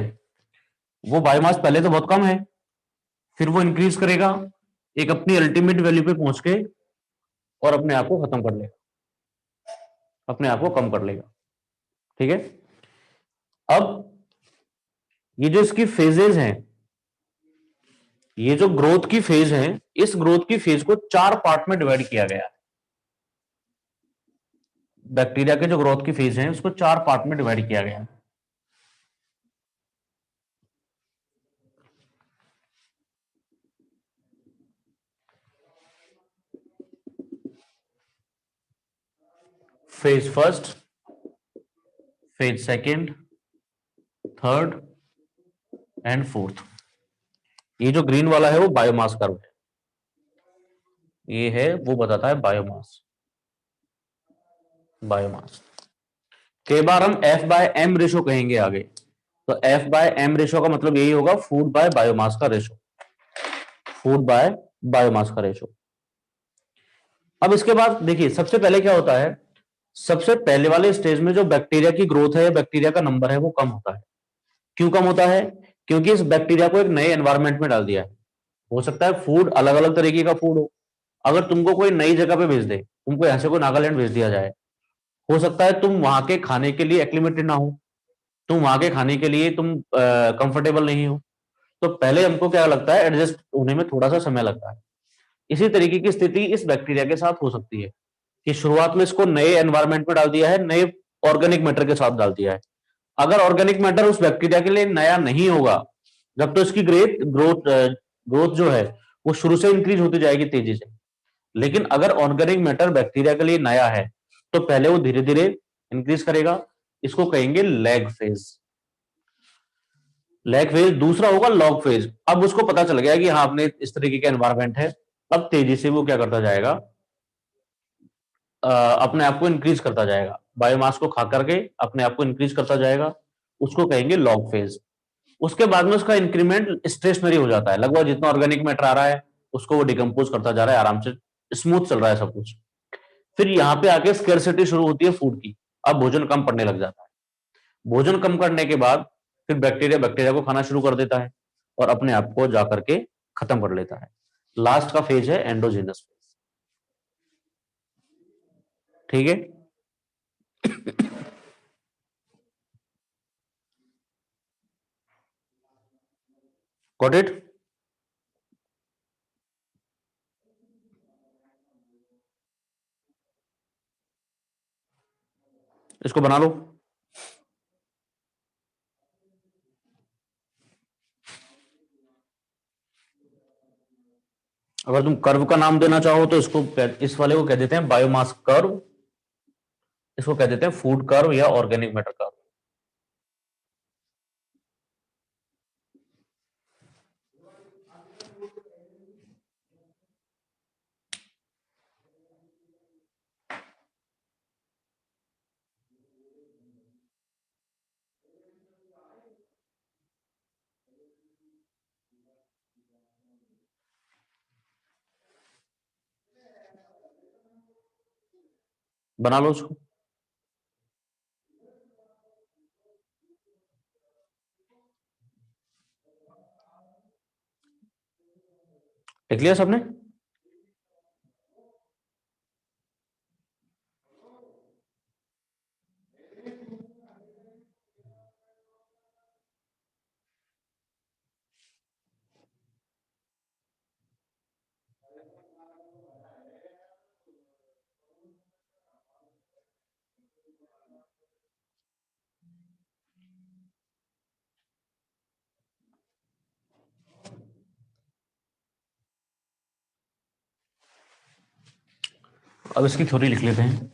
वो बायोमास पहले तो बहुत कम है, फिर वो इंक्रीज करेगा एक अपनी अल्टीमेट वैल्यू पे पहुंच के, और अपने आप को खत्म कर लेगा, अपने आप को कम कर लेगा। ठीक है, अब ये जो इसकी फेजेस हैं, ये जो ग्रोथ की फेज है, इस ग्रोथ की फेज को 4 पार्ट में डिवाइड किया गया है। बैक्टीरिया के जो ग्रोथ की फेज है उसको 4 पार्ट में डिवाइड किया गया है। Phase first, phase second, third and fourth. ये जो ग्रीन वाला है वो बायोमास कर्व है, ये है वो बताता है बायोमास। बायोमास कई बार हम एफ बाय एम रेशो कहेंगे आगे, तो एफ बाय एम रेशो का मतलब यही होगा, फूड बाय बायोमास का रेशो, फूड बाय बायोमास का रेशो। अब इसके बाद देखिए सबसे पहले क्या होता है, सबसे पहले वाले स्टेज में जो बैक्टीरिया की ग्रोथ है या बैक्टीरिया का नंबर है वो कम होता है। क्यों कम होता है? क्योंकि इस बैक्टीरिया को एक नए एनवायरनमेंट में डाल दिया है। हो सकता है फूड अलग अलग तरीके का फूड हो, अगर तुमको कोई नई जगह पे भेज दे, तुमको यहां से कोई नागालैंड भेज दिया जाए, हो सकता है तुम वहां के खाने के लिए एक्लिमेटेड ना हो, तुम वहां के खाने के लिए तुम कंफर्टेबल नहीं हो, तो पहले हमको क्या लगता है, एडजस्ट होने में थोड़ा सा समय लगता है। इसी तरीके की स्थिति इस बैक्टीरिया के साथ हो सकती है कि शुरुआत में इसको नए एनवायरनमेंट में डाल दिया है, नए ऑर्गेनिक मैटर के साथ डाल दिया है। अगर ऑर्गेनिक मैटर उस बैक्टीरिया के लिए नया नहीं होगा, जब तो इसकी ग्रोथ ग्रोथ जो है वो शुरू से इंक्रीज होती जाएगी तेजी से। लेकिन अगर ऑर्गेनिक मैटर बैक्टीरिया के लिए नया है तो पहले वो धीरे धीरे इंक्रीज करेगा, इसको कहेंगे लैग फेज। लैग फेज दूसरा होगा लॉग फेज। अब उसको पता चल गया कि हाँ अपने इस तरीके का एनवायरमेंट है, अब तेजी से वो क्या करता जाएगा, अपने आप को इंक्रीज करता जाएगा, बायोमास को खा करके अपने आप को इंक्रीज करता जाएगा, उसको कहेंगे लॉग फेज। उसके बाद में उसका इंक्रीमेंट स्टेशनरी हो जाता है, लगभग जितना ऑर्गेनिक मैटर आ रहा है उसको वो डिकम्पोज करता जा रहा है, आराम से स्मूथ चल रहा है सब कुछ। फिर यहाँ पे आके स्केर्सिटी शुरू होती है फूड की, अब भोजन कम पड़ने लग जाता है। भोजन कम करने के बाद फिर बैक्टीरिया बैक्टीरिया को खाना शुरू कर देता है और अपने आप को जाकर के खत्म कर लेता है। लास्ट का फेज है एंडोजेनस फेज। ठीक है, गॉट इट। इसको बना लो। अगर तुम कर्व का नाम देना चाहो तो इसको, इस वाले को कह देते हैं बायोमास कर्व, इसको कह देते हैं फूड कर्व या ऑर्गेनिक मैटर कर्व। बना लो उसको। लिख लिया सबने? अब इसकी थ्योरी लिख लेते हैं।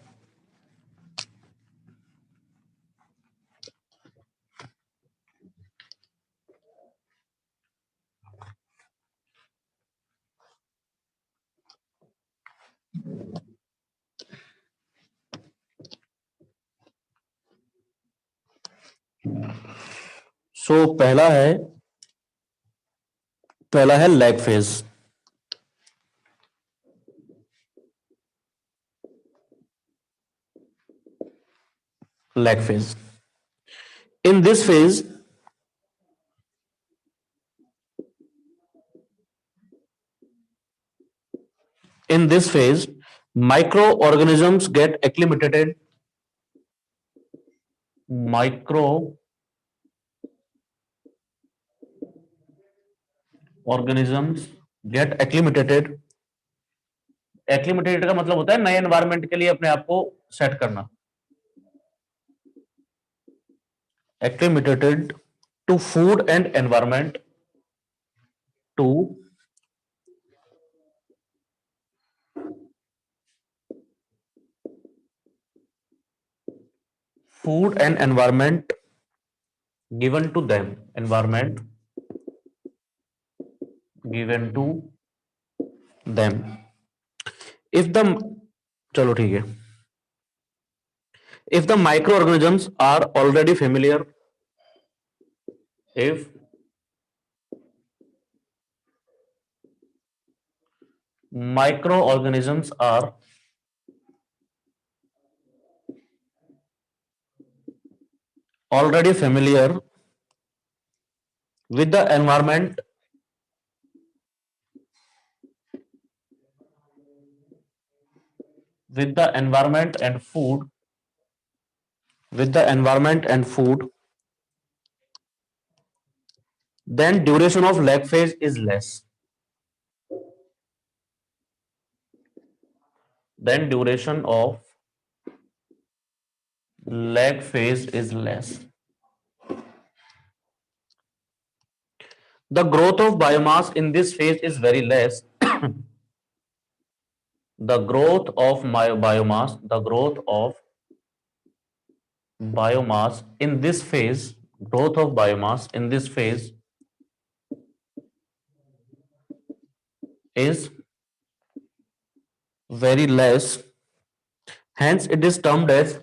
सो पहला है lag phase. Lag phase, in this phase in this phase microorganisms get acclimated, microorganisms get acclimated। एक्लिमेटेड का मतलब होता है नए एनवायरनमेंट के लिए अपने आप को सेट करना। acclimated to food and environment, to food and environment given to them, environment given to them. If the, चलो ठीक है, if the microorganisms are already familiar, if microorganisms are already familiar with the environment, with the environment and food, with the environment and food, then duration of lag phase is less. Then duration of lag phase is less. The growth of biomass in this phase is very less. The growth of biomass, the growth of biomass in this phase, growth of biomass in this phase is very less. Hence, it is termed as,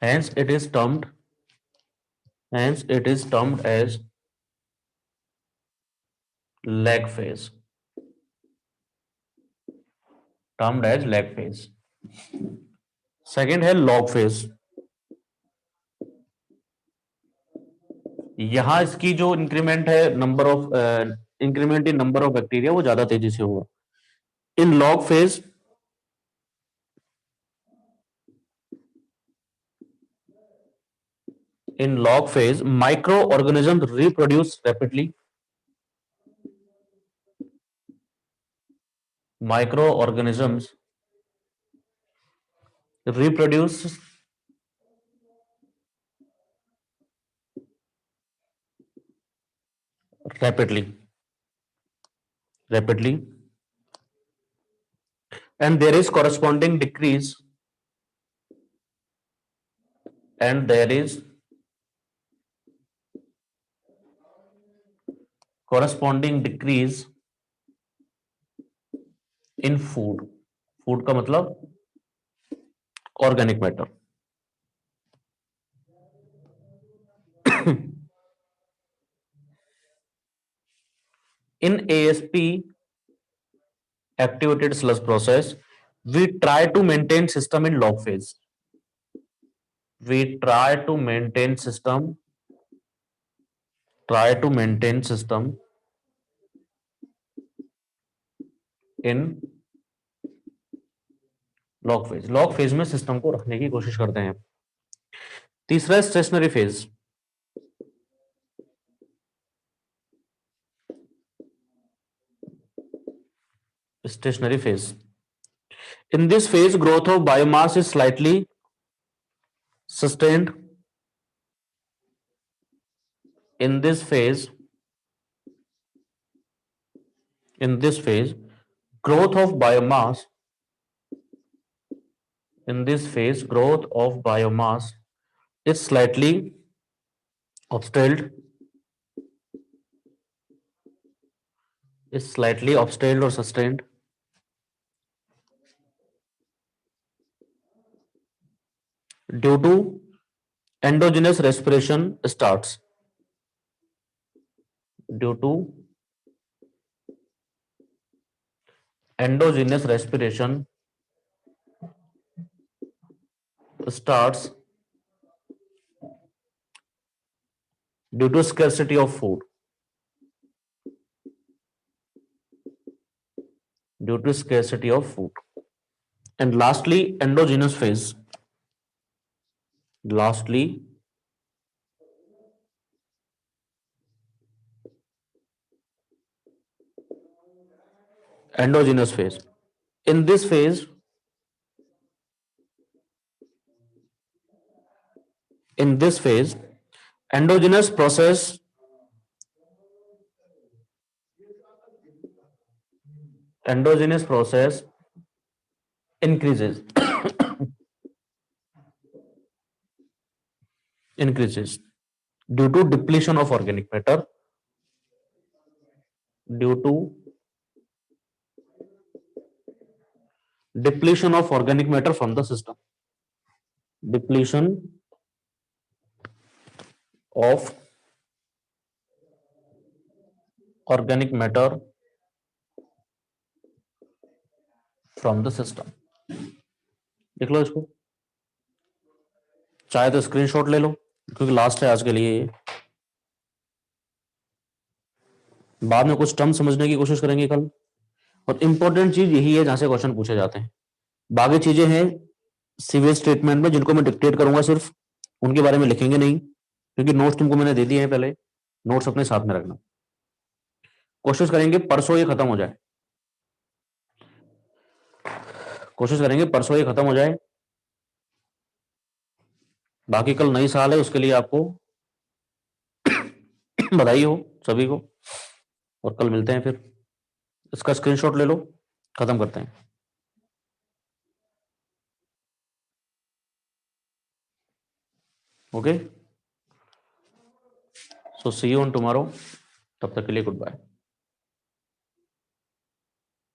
hence it is termed, hence it is termed as lag phase. Termed as lag phase. Second है log phase. यहां इसकी जो increment है, number of increment in number of bacteria, वो ज्यादा तेजी से होगा. इन log phase, in log phase, microorganisms reproduce rapidly. Microorganisms reproduce rapidly, rapidly, and there is corresponding decrease, and there is corresponding decrease in food. Food का मतलब organic matter. In ASP activated sludge process, we try to maintain system in log phase. We try to maintain system, try to maintain system in log phase. Log phase में system को रखने की कोशिश करते हैं. तीसरा stationary phase. Stationary phase. In this phase, growth of biomass is slightly sustained. In this phase, in this phase, growth of biomass, in this phase, growth of biomass is slightly upscaled, is slightly upscaled or sustained due to endogenous respiration starts, due to endogenous respiration starts due to scarcity of food, due to scarcity of food. And lastly, endogenous phase. Lastly, endogenous phase. In this phase, in this phase, endogenous process increases. increases due to depletion of organic matter, due to depletion of organic matter from the system, depletion of organic matter from the system. देख लो इसको, चाहे तो screenshot ले लो क्योंकि last है आज के लिए। बाद में कुछ टर्म समझने की कोशिश करेंगे कल, और इंपॉर्टेंट चीज यही है जहां से क्वेश्चन पूछे जाते हैं। बाकी चीजें हैं सीवेज स्टेटमेंट में जिनको मैं डिक्टेट करूंगा, सिर्फ उनके बारे में लिखेंगे नहीं, क्योंकि नोट्स तुमको मैंने दे दिए हैं पहले, नोट्स अपने साथ में रखना। कोशिश करेंगे परसों ये खत्म हो जाए, कोशिश करेंगे परसों ये खत्म हो जाए। बाकी कल नई साल है, उसके लिए आपको बधाई हो सभी को, और कल मिलते हैं फिर। इसका स्क्रीनशॉट ले लो, खत्म करते हैं। Okay, so see you on tomorrow, तब तक के लिए गुड बाय।